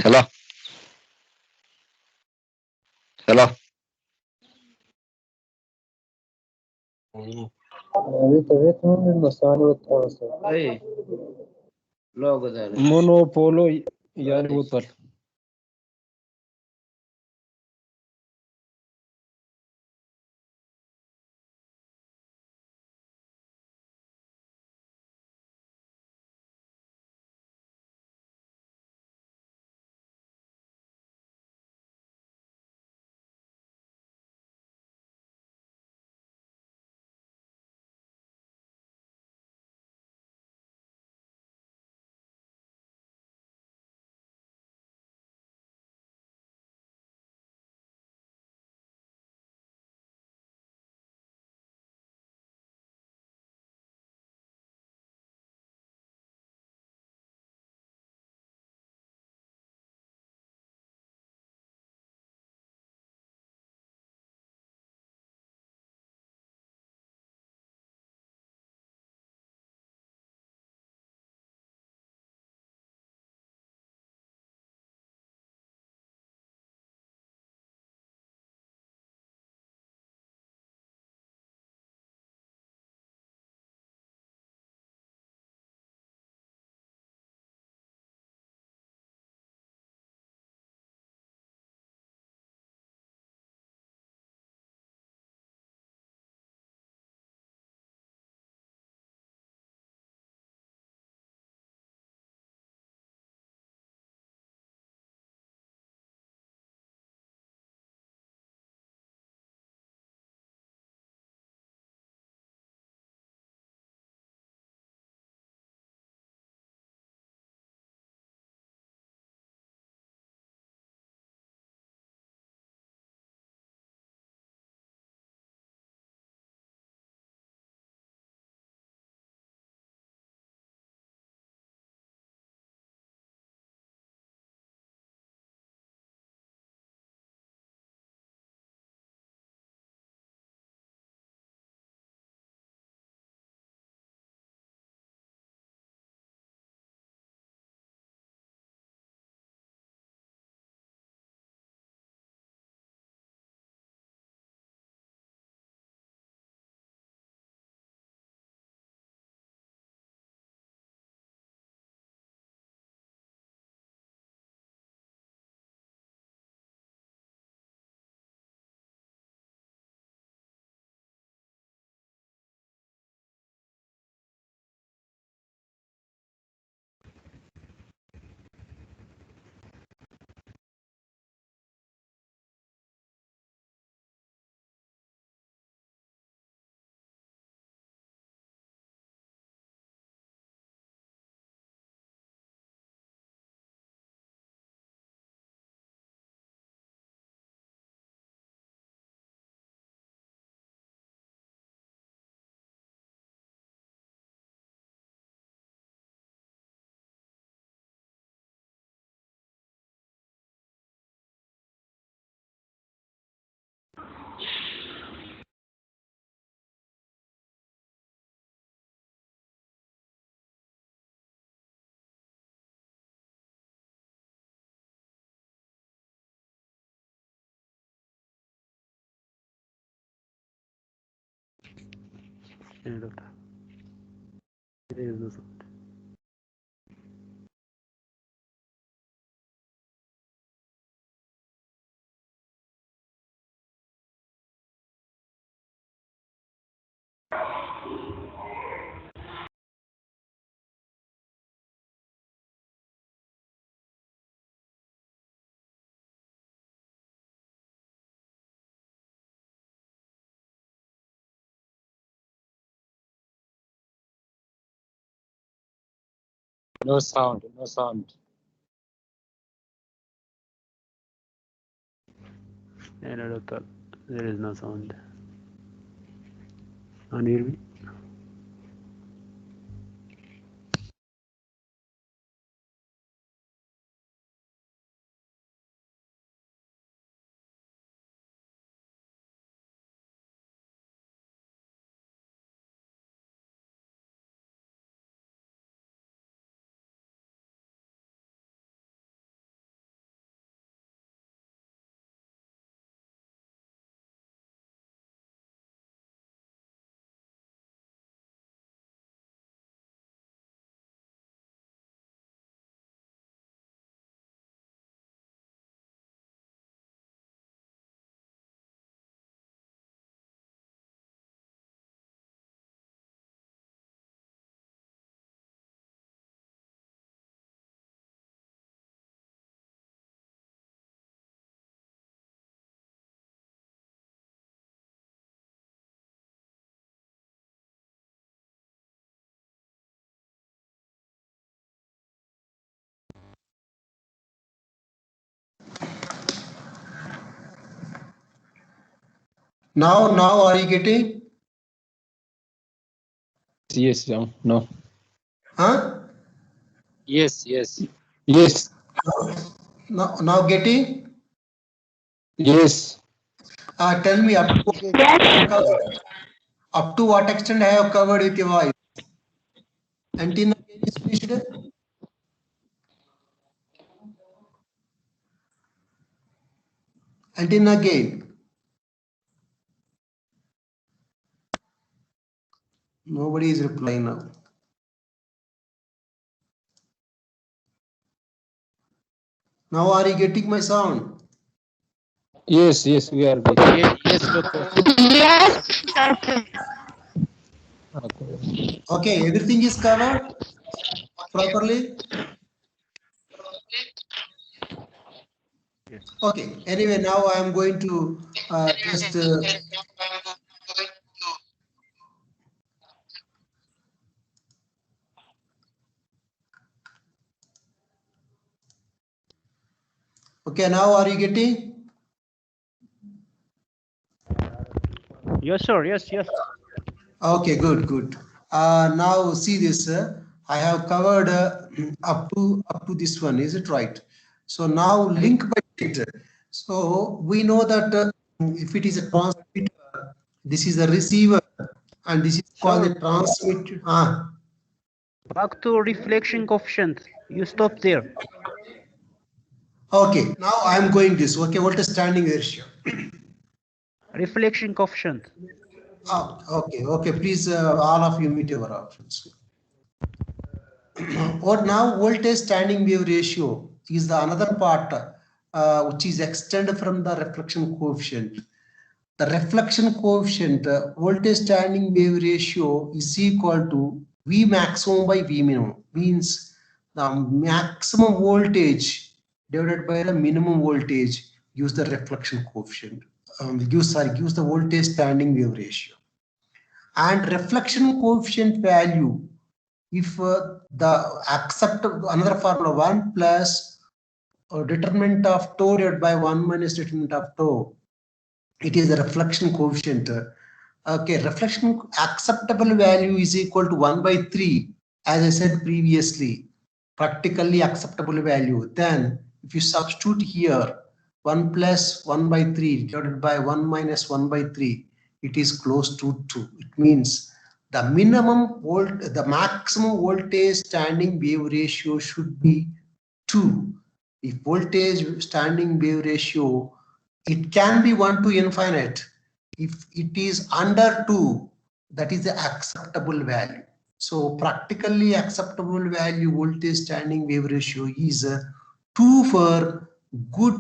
Hello, hello. اي لوجو ذلك مونوبولو يعني معليش بطل Any doctor? There is no sound. No sound, no sound. Any doctor? There is no sound. Can you hear me? Now are you getting? Yes, no. Huh? Yes. Yes. Now getting? Yes. Tell me up to what extent I have covered with your voice? Antenna gain is finished? Antenna gain. Nobody is replying now. Now are you getting my sound? Yes, we are getting. Yes, doctor. Okay. Okay, everything is covered properly? Yes. Okay, anyway, now I am going to just okay, now are you getting? Yes, sir. Yes. Okay, good. Now see this. I have covered up to this one. Is it right? So now link by data. So we know that if it is a transmitter, this is a receiver, and this is called a transmitter. Back to reflection coefficient. You stop there. Okay. Now I am going this. Okay. What is standing ratio? Reflection coefficient. Okay. Please, all of you mute your options. Or now voltage standing wave ratio is the another part which is extended from the reflection coefficient. The reflection coefficient voltage standing wave ratio is equal to V maximum by V minimum, means the maximum voltage divided by the minimum voltage gives the reflection coefficient, gives the voltage standing wave ratio. And reflection coefficient value, if another formula 1 plus determinant of tau divided by 1 minus determinant of tau, it is the reflection coefficient. Okay, reflection acceptable value is equal to 1 by 3, as I said previously, practically acceptable value. Then if you substitute here 1 plus 1 by 3 divided by 1 minus 1 by 3, it is close to 2. It means the maximum voltage standing wave ratio should be 2. If voltage standing wave ratio, it can be 1 to infinite. If it is under 2, that is the acceptable value. So practically acceptable value voltage standing wave ratio is 2 for good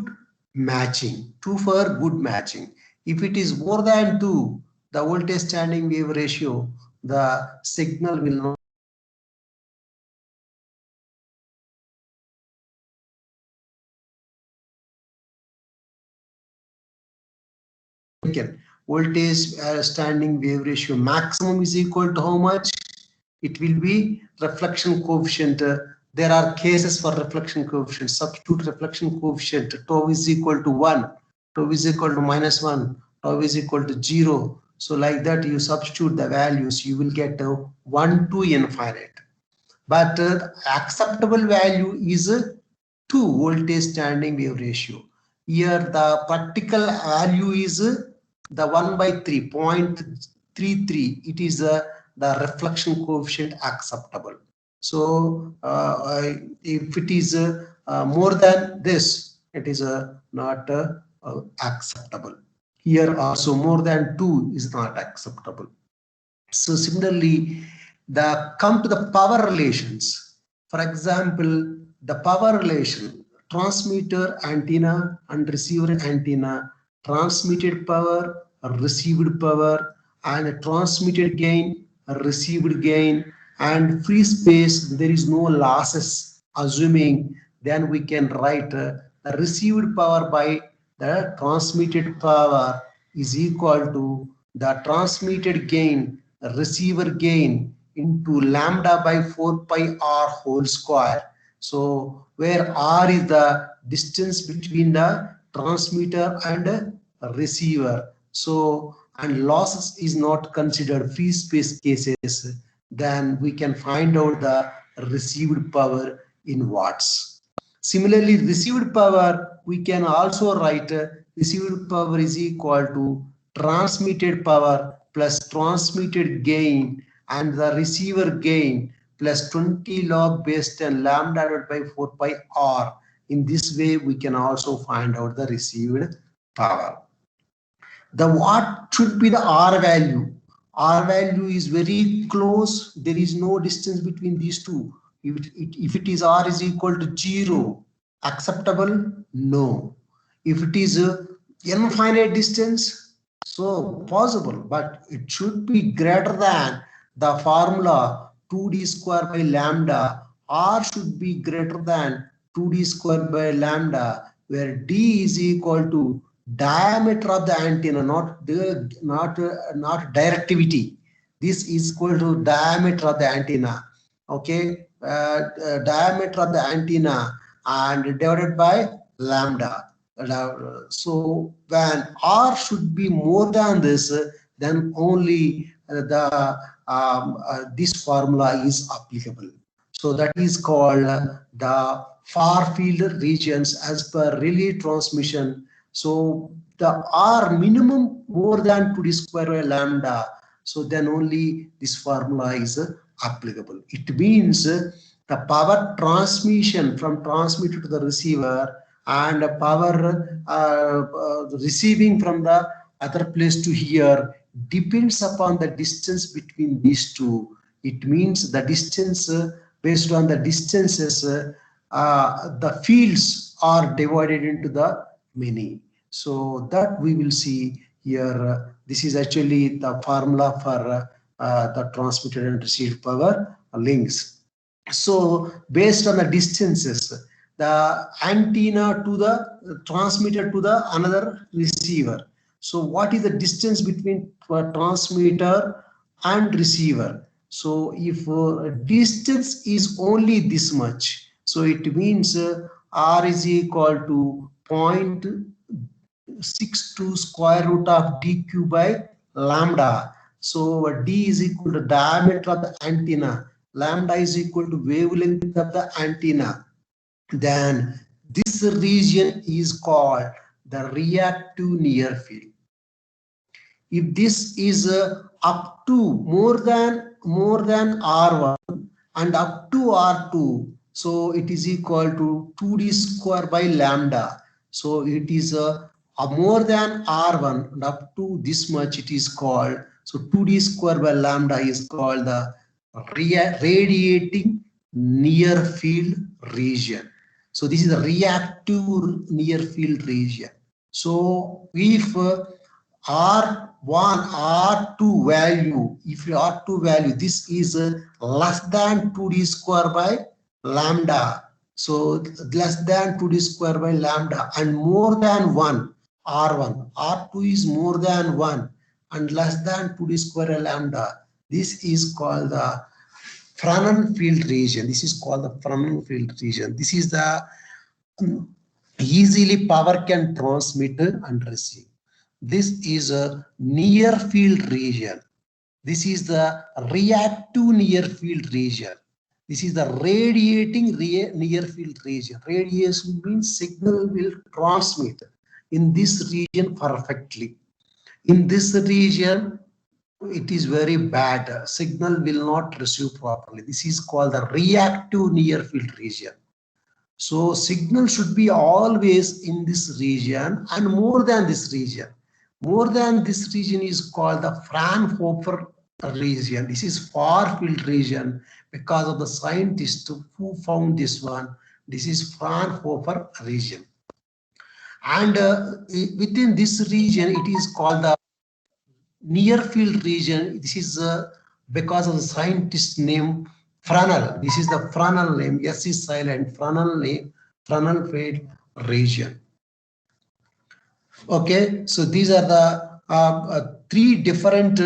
matching. 2 for good matching. If it is more than 2, the voltage standing wave ratio, the signal will not voltage standing wave ratio maximum is equal to how much? It will be reflection coefficient. There are cases for reflection coefficient. Substitute reflection coefficient. Tau is equal to 1, tau is equal to -1, tau is equal to 0. So like that you substitute the values, you will get 1 to infinite. But acceptable value is 2 voltage standing wave ratio. Here the practical value is the 1/3, 0.33. It is the reflection coefficient acceptable. So if it is more than this, it is not acceptable. Here also more than 2 is not acceptable. So similarly, come to the power relations. For example, the power relation, transmitter antenna and receiver antenna, transmitted power, received power, and transmitted gain, received gain, and free space, there is no losses, assuming then we can write the received power by the transmitted power is equal to the transmitted gain, receiver gain into lambda by 4 pi r whole square. So where r is the distance between the transmitter and receiver. So and losses is not considered free space cases, then we can find out the received power in watts. Similarly, received power, we can also write received power is equal to transmitted power plus transmitted gain and the receiver gain plus 20 log base 10 lambda divided by 4 pi r. In this way, we can also find out the received power. The what should be the R value? R value is very close. There is no distance between these two. If it is R is equal to 0, acceptable? No. If it is infinite distance, so possible, but it should be greater than the formula 2d square by lambda. R should be greater than 2d square by lambda, where d is equal to diameter of the antenna, not directivity. This is equal to diameter of the antenna. Okay, diameter of the antenna and divided by lambda. So when R should be more than this, then only this formula is applicable. So that is called the far field regions as per relay transmission. So the R minimum more than 2d square by lambda. So then only this formula is applicable. It means the power transmission from transmitter to the receiver and power receiving from the other place to here depends upon the distance between these two. It means the distance based on the distances, the fields are divided into the many. So that we will see here. This is actually the formula for the transmitted and received power links. So based on the distances, the antenna to the transmitter to the another receiver. So what is the distance between transmitter and receiver? So if distance is only this much, so it means R is equal to 0.62 square root of dq by lambda. So d is equal to diameter of the antenna, lambda is equal to wavelength of the antenna. Then this region is called the reactive near field. If this is up to more than R1 and up to R2, so it is equal to 2d square by lambda. So it is more than R1 and up to this much, it is called So 2d square by lambda is called the radiating near field region. So this is the reactive near field region. So if R1, R2 value, if R2 value, this is less than 2d square by lambda. So less than 2d square by lambda and more than 1, R1, R2 is more than 1 and less than 2d square by lambda. This is called the Fresnel field region. This is called the Fresnel field region. This is the easily power can transmit and receive. This is a near field region. This is the reactive near field region. This is the radiating near field region. Radiation means signal will transmit in this region perfectly. In this region, it is very bad. Signal will not receive properly. This is called the reactive near field region. So signal should be always in this region and more than this region. More than this region is called the Fraunhofer region. This is far field region because of the scientist who found this one. This is Fraunhofer region. And within this region, it is called the near field region. This is because of the scientist name Fresnel. This is the Fresnel name. S is silent. Fresnel name. Fresnel field region. Okay, so these are the three different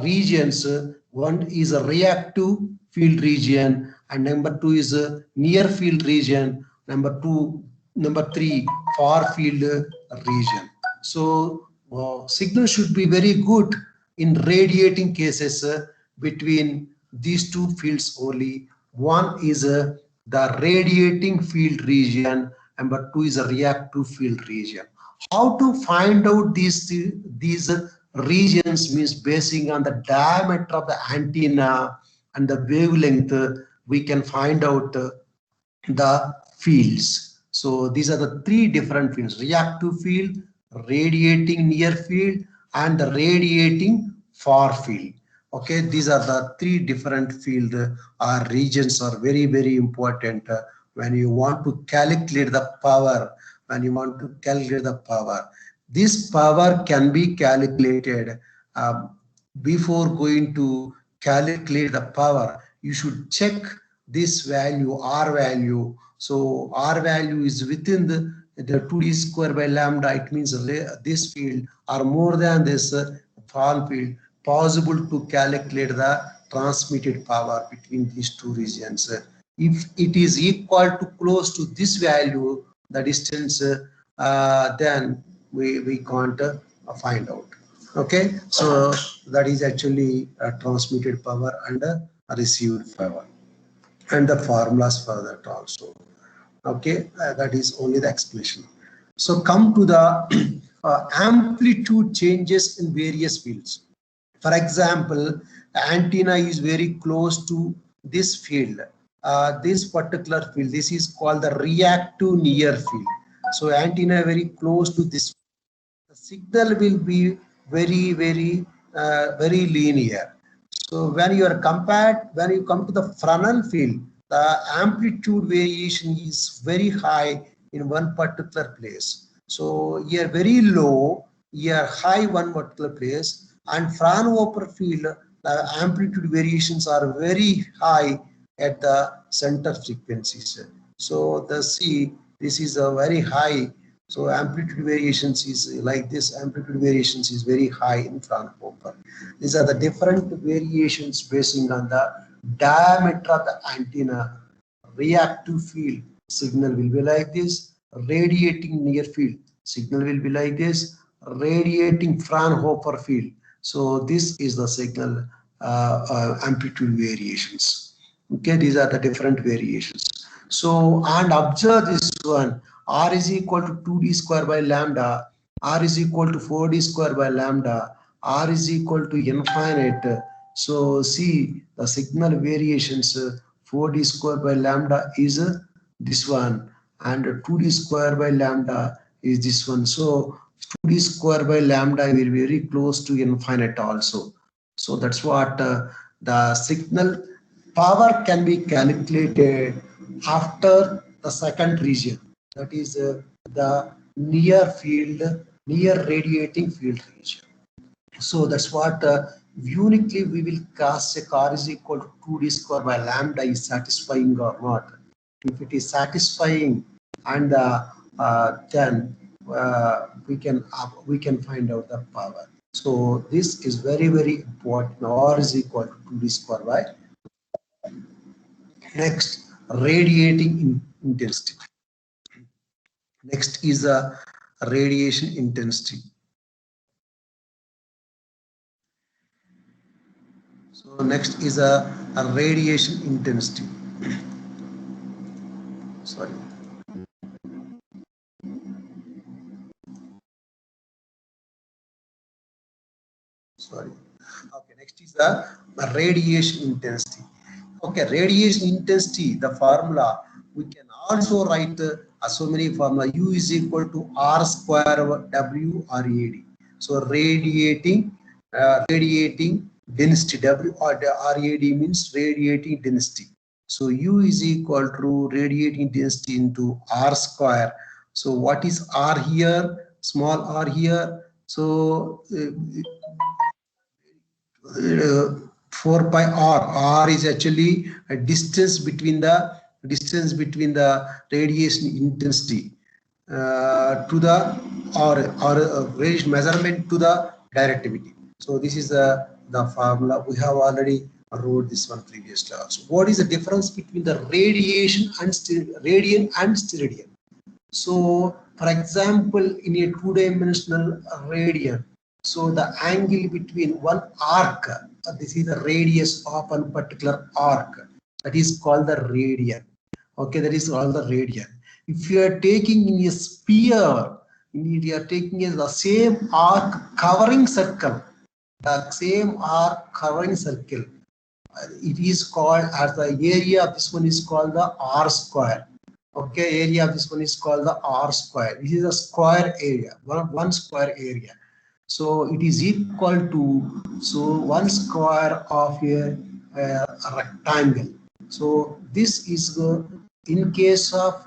regions. One is a reactive field region, and number two is a near field region. Number three, far field region. So signal should be very good in radiating cases between these two fields only. One is the radiating field region. Number two is a reactive field region. How to find out these regions means basing on the diameter of the antenna and the wavelength, we can find out the fields. So these are the three different fields: reactive field, radiating near field, and the radiating far field. Okay, these are the three different field or regions are very, very important when you want to calculate the power. When you want to calculate the power, this power can be calculated. Before going to calculate the power, you should check this value, R value. So R value is within the 2d square by lambda. It means this field or more than this far field possible to calculate the transmitted power between these two regions. If it is equal to close to this value, the distance, then we can't find out. Okay, so that is actually a transmitted power and a received power, and the formulas for that also. Okay, that is only the explanation. So come to the amplitude changes in various fields. For example, the antenna is very close to this field. This particular field, this is called the reactive near field. So antenna very close to this. The signal will be very, very linear. So when you come to the Fresnel field, the amplitude variation is very high in one particular place. So here very low, here high one particular place, and Fraunhofer field, the amplitude variations are very high at the center frequencies. So this is a very high. So amplitude variations is like this. Amplitude variations is very high in Fraunhofer. These are the different variations basing on the diameter of the antenna. Reactive field signal will be like this. Radiating near field signal will be like this. Radiating Fraunhofer field. So this is the signal amplitude variations. Okay, these are the different variations. So, and observe this one, R is equal to 2d square by lambda, R is equal to 4d square by lambda, R is equal to infinite. So see the signal variations, 4d square by lambda is this one, and 2d square by lambda is this one. So 2d square by lambda will be very close to infinite also. So that's what the signal power can be calculated after the second region, that is the near radiating field region. So that's what uniquely we will cast a car is equal to 2d square by lambda is satisfying or not. If it is satisfying, and then we can find out the power. So this is very important. R is equal to 2d square by. Next, radiating intensity. Next is a radiation intensity. So next is a radiation intensity. Sorry. Okay, next is the radiation intensity. Okay, radiation intensity, the formula, we can also write so many formula. U is equal to R square over W RAD. So radiating density, W or RAD means radiating density. So U is equal to radiating density into R square. So what is R here? Small r here. So 4 pi r is actually a distance between the radiation intensity to the radiation measurement to the directivity. So this is the formula. We have already wrote this one previously also. What is the difference between the radiation and radian and steradian? So for example, in a two-dimensional radian, so the angle between one arc, this is the radius of one particular arc, that is called the radian. Okay, that is called the radian. If you are taking in a sphere, you are taking the same arc covering circle, it is called as the area of this one is called the R square. Okay, area of this one is called the R square. This is a square area, one square area. So it is equal to, so 1 square of a rectangle. So this is in case of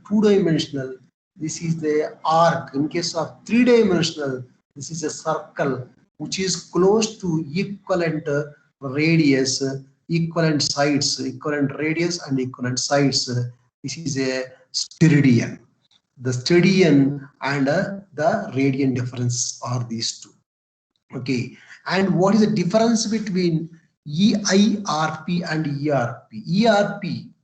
two-dimensional, this is the arc. In case of three-dimensional, this is a circle which is close to equivalent radius, equivalent sides, equivalent radius and equivalent sides. This is a steradian. The steradian and the radian difference are these two. Okay, and what is the difference between EIRP and ERP?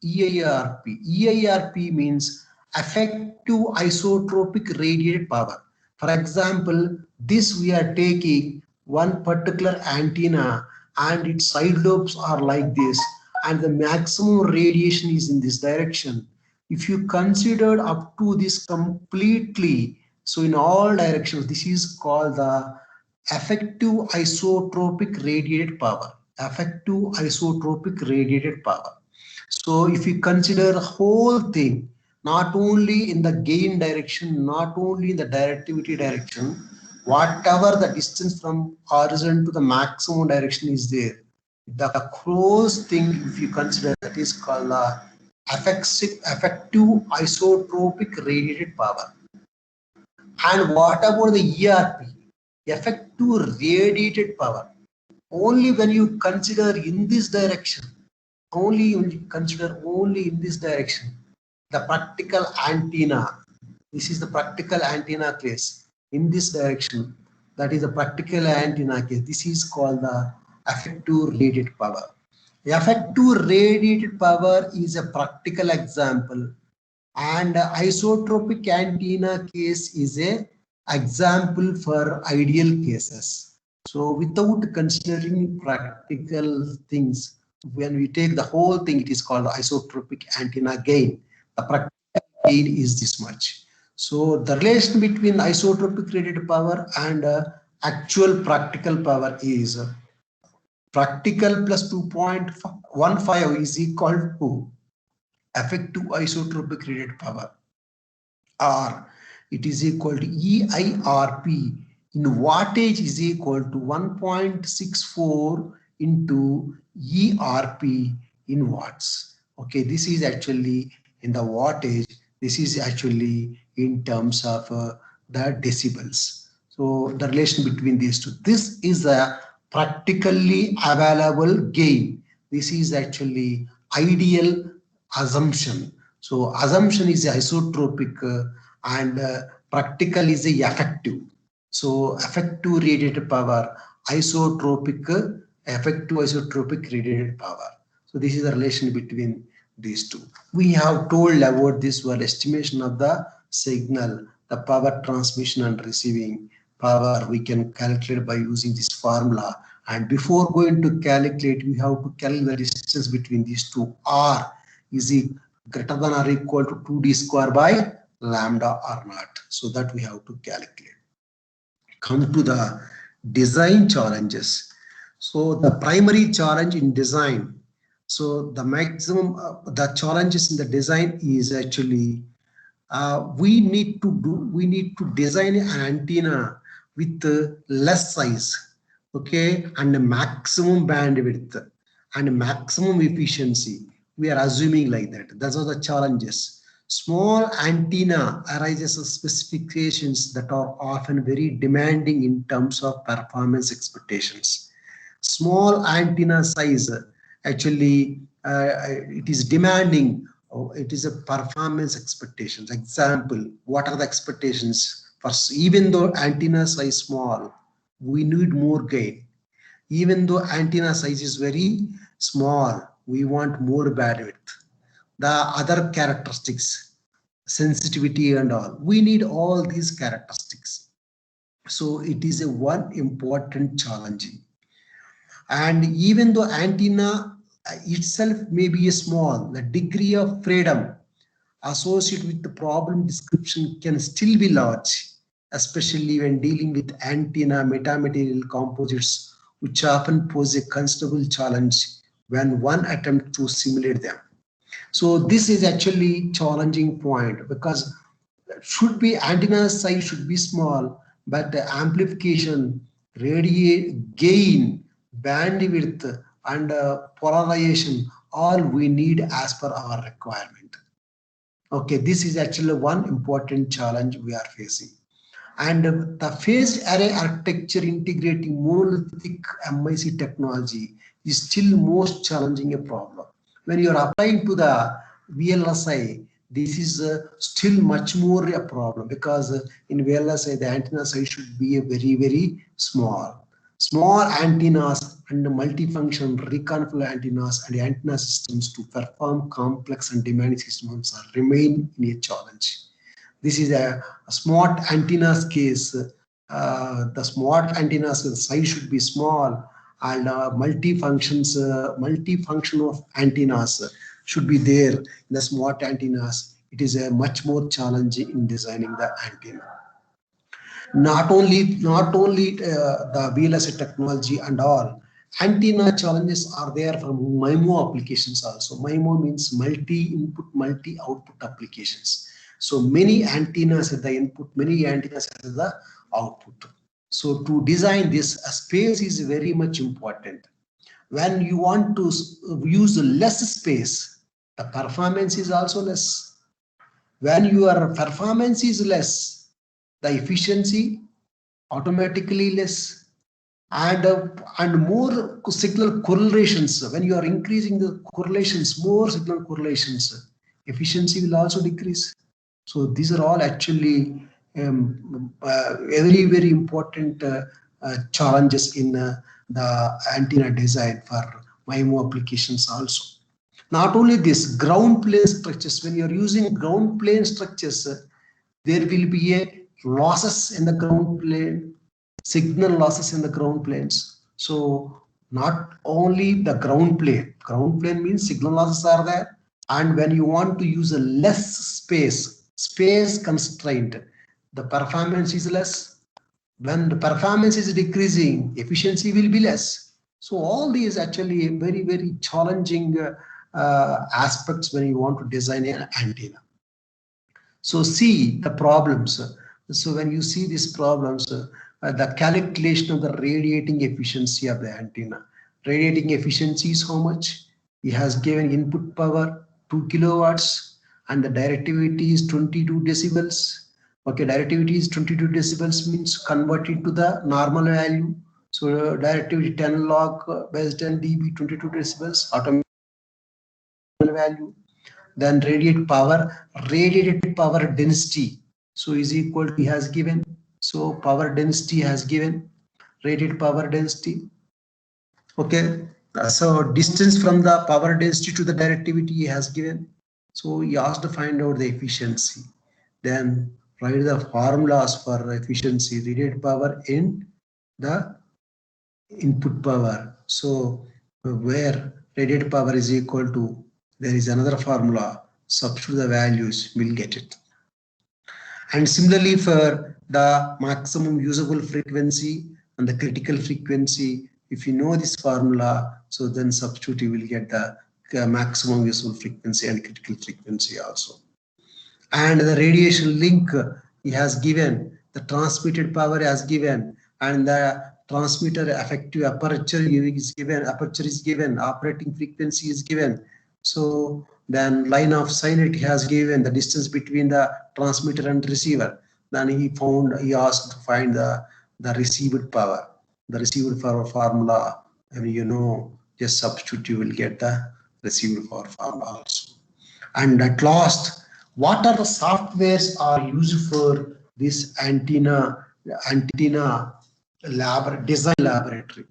EIRP means effective isotropic radiated power. For example, this we are taking one particular antenna and its side lobes are like this, and the maximum radiation is in this direction. If you consider up to this completely, so in all directions, this is called the effective isotropic radiated power. Effective isotropic radiated power. So if you consider the whole thing, not only in the gain direction, not only in the directivity direction, whatever the distance from horizon to the maximum direction is there, the close thing, if you consider, that is called the effective isotropic radiated power. And what about the ERP? Effective radiated power. Only when you consider in this direction, only in this direction, the practical antenna. This is the practical antenna case. In this direction, that is the practical antenna case. This is called the effective radiated power. Effective radiated power is a practical example, and isotropic antenna case is a example for ideal cases. So without considering practical things, when we take the whole thing, it is called isotropic antenna gain. The practical gain is this much. So the relation between isotropic radiated power and actual practical power is practical plus 2.15 is equal to effective isotropic radiated power, or it is equal to EIRP in wattage is equal to 1.64 into ERP in watts. Okay, this is actually in the wattage. This is actually in terms of the decibels. So the relation between these two. This is a practically available gain. This is actually ideal assumption. So assumption is isotropic and practical is a effective. So effective radiated power, isotropic, effective isotropic radiated power. So this is the relation between these two. We have told about this one estimation of the signal, the power transmission and receiving power we can calculate by using this formula. And before going to calculate, we have to calculate the distance between these two. R is greater than or equal to 2d square by lambda r naught. So that we have to calculate. Come to the design challenges. So the primary challenge in design. So the maximum, the challenges in the design is actually we need to design an antenna with less size, okay, and a maximum bandwidth and maximum efficiency. We are assuming like that. Those are the challenges. Small antenna arises of specifications that are often very demanding in terms of performance expectations. Small antenna size actually it is demanding. It is a performance expectations. Example, what are the expectations? First, even though antenna size small, we need more gain. Even though antenna size is very small, we want more bandwidth. The other characteristics, sensitivity and all, we need all these characteristics. So it is a one important challenge. And even though antenna itself may be a small, the degree of freedom associated with the problem description can still be large, especially when dealing with antenna metamaterial composites, which often pose a considerable challenge when one attempts to simulate them. So this is actually challenging point, because should be antenna size should be small, but the amplification, radiate gain, bandwidth and polarization, all we need as per our requirement. Okay, this is actually one important challenge we are facing. And the phased array architecture integrating monolithic MIC technology is still most challenging a problem. When you are applying to the VLSI, this is still much more a problem, because in VLSI the antenna size should be a very, very small. Small antennas and multifunction reconfigurable antennas and antenna systems to perform complex and demanding systems remain in a challenge. This is a smart antennas case. The smart antennas size should be small, and multifunction of antennas should be there in the smart antennas. It is a much more challenging in designing the antenna. Not only the VLSI technology and all, antenna challenges are there from MIMO applications also. MIMO means multi-input, multi-output applications. So many antennas at the input, many antennas at the output. So to design this, a space is very much important. When you want to use less space, the performance is also less. When your performance is less, the efficiency automatically less, and more signal correlations. When you are increasing the correlations, more signal correlations, efficiency will also decrease. So these are all actually very, very important challenges in the antenna design for MIMO applications also. Not only this, ground plane structures. When you are using ground plane structures, there will be a losses in the ground plane, signal losses in the ground planes. So not only the ground plane means signal losses are there, and when you want to use a less space constraint, the performance is less. When the performance is decreasing, efficiency will be less. So all these actually very, very challenging aspects when you want to design an antenna. So see the problems. So when you see these problems, the calculation of the radiating efficiency of the antenna. Radiating efficiency is how much? He has given input power 2 kilowatts and the directivity is 22 decibels. Okay, directivity is 22 decibels means converted to the normal value. So directivity 10 log base 10 dB 22 decibels automatic value. Then radiated power density. So is equal to he has given. So power density has given radiated power density. Okay. So distance from the power density to the directivity he has given. So he asked to find out the efficiency. Then write the formulas for efficiency, radiated power in the input power. So where radiated power is equal to, there is another formula, substitute the values, we'll get it. And similarly for the maximum usable frequency and the critical frequency, if you know this formula, so then substitute you will get the maximum usable frequency and critical frequency also. And the radiation link he has given, the transmitted power has given, and the transmitter effective aperture is given, operating frequency is given. So then line of sight it has given, the distance between the transmitter and receiver. Then he asked to find the received power. The received power formula, and you know, just substitute, you will get the received power formula also. And at last, what are the softwares are used for this antenna design laboratory?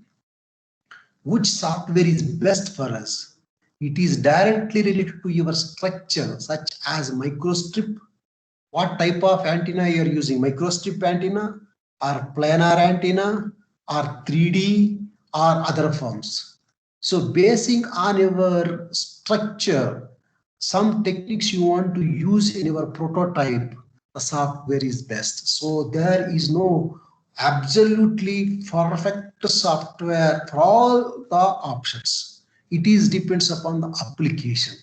Which software is best for us? It is directly related to your structure, such as microstrip. What type of antenna you are using? Microstrip antenna or planar antenna or 3D or other forms. So basing on your structure, some techniques you want to use in your prototype, the software is best. So there is no absolutely perfect software for all the options. It is depends upon the application.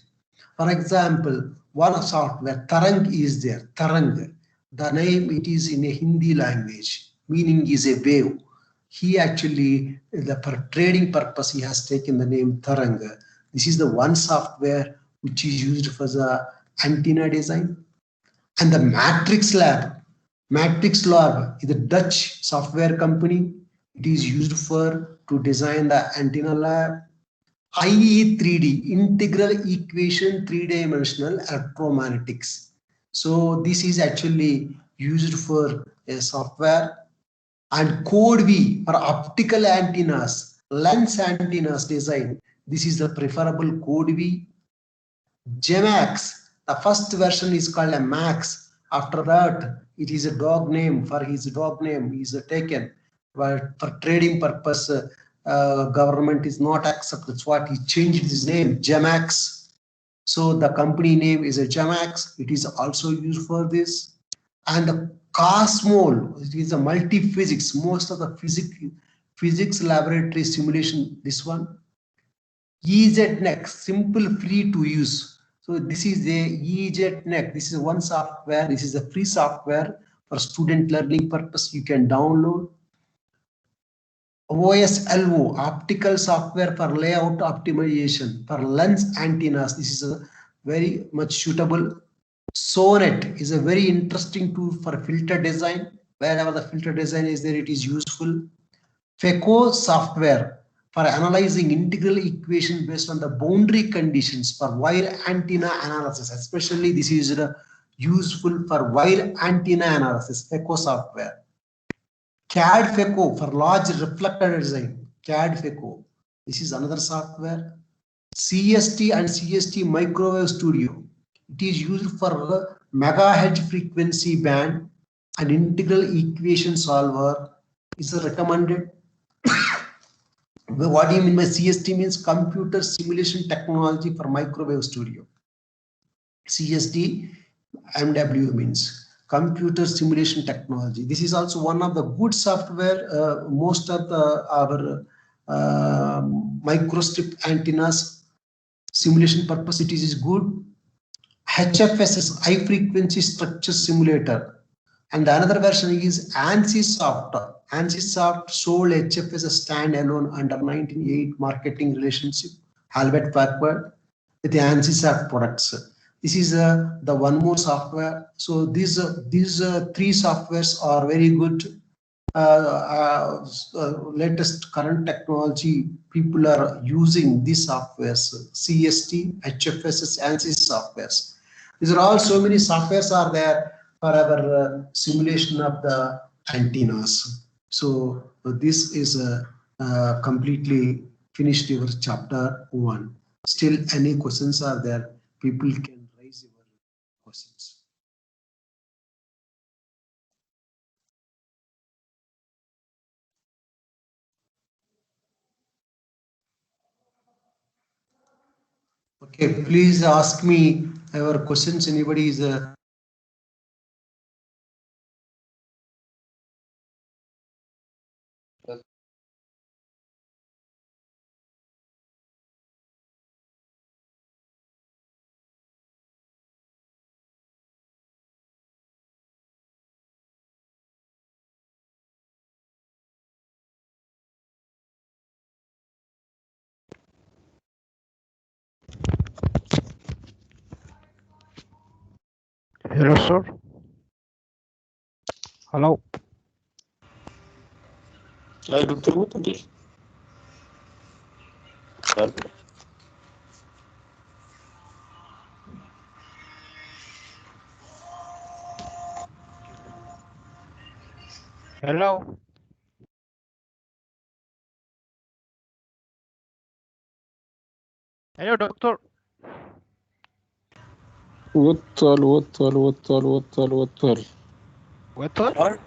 For example, one software, Tarang is there. Tarang, the name it is in a Hindi language, meaning is a wave. He actually, for trading purpose, he has taken the name Tarang. This is the one software which is used for the antenna design. And the Matrix Lab is a Dutch software company. It is used to design the antenna lab. IE3D, Integral Equation 3-Dimensional Electromagnetics. So this is actually used for a software. And Code V for optical antennas, lens antennas design. This is the preferable Code V. GEMAX, the first version is called a Max. After that, it is a dog name. For his dog name is taken, but for trading purpose, government is not accept. That's what he changed his name, GEMAX. So the company name is a GEMAX. It is also used for this. And the COSMOL, it is a multi-physics. Most of the physics laboratory simulation, this one. EZNEC, simple, free to use. So this is a EZNEC. This is one software. This is a free software for student learning purpose. You can download. OSLO, optical software for layout optimization for lens antennas. This is a very much suitable. SONET is a very interesting tool for filter design. Wherever the filter design is there, it is useful. FECO software for analyzing integral equation based on the boundary conditions for wire antenna analysis. Especially this is useful for wire antenna analysis, FECO software. CAD FECO for large reflector design, CAD FECO. This is another software. CST and CST Microwave Studio. It is used for megahertz frequency band and integral equation solver is recommended. What do you mean by CST? Means computer simulation technology for microwave studio. CST MW means computer simulation technology. This is also one of the good software. Most of our microstrip antennas simulation purpose, it is good. HFS is high frequency structure simulator, and another version is ANSYSOFT. ANSYSOFT sold HFS as standalone under 1988 marketing relationship, Hewlett Packard, with the ANSYSOFT products. This is the one more software. So these three softwares are very good. Latest current technology, people are using these softwares, CST, HFS, ANSYS softwares. These are all, so many softwares are there for our simulation of the antennas. So this is completely finished your chapter 1. Still any questions are there, people can raise your questions. Okay, please ask me your questions. Anybody is Hello, sir. Hello. Hello. Hello, doctor. وطل. What?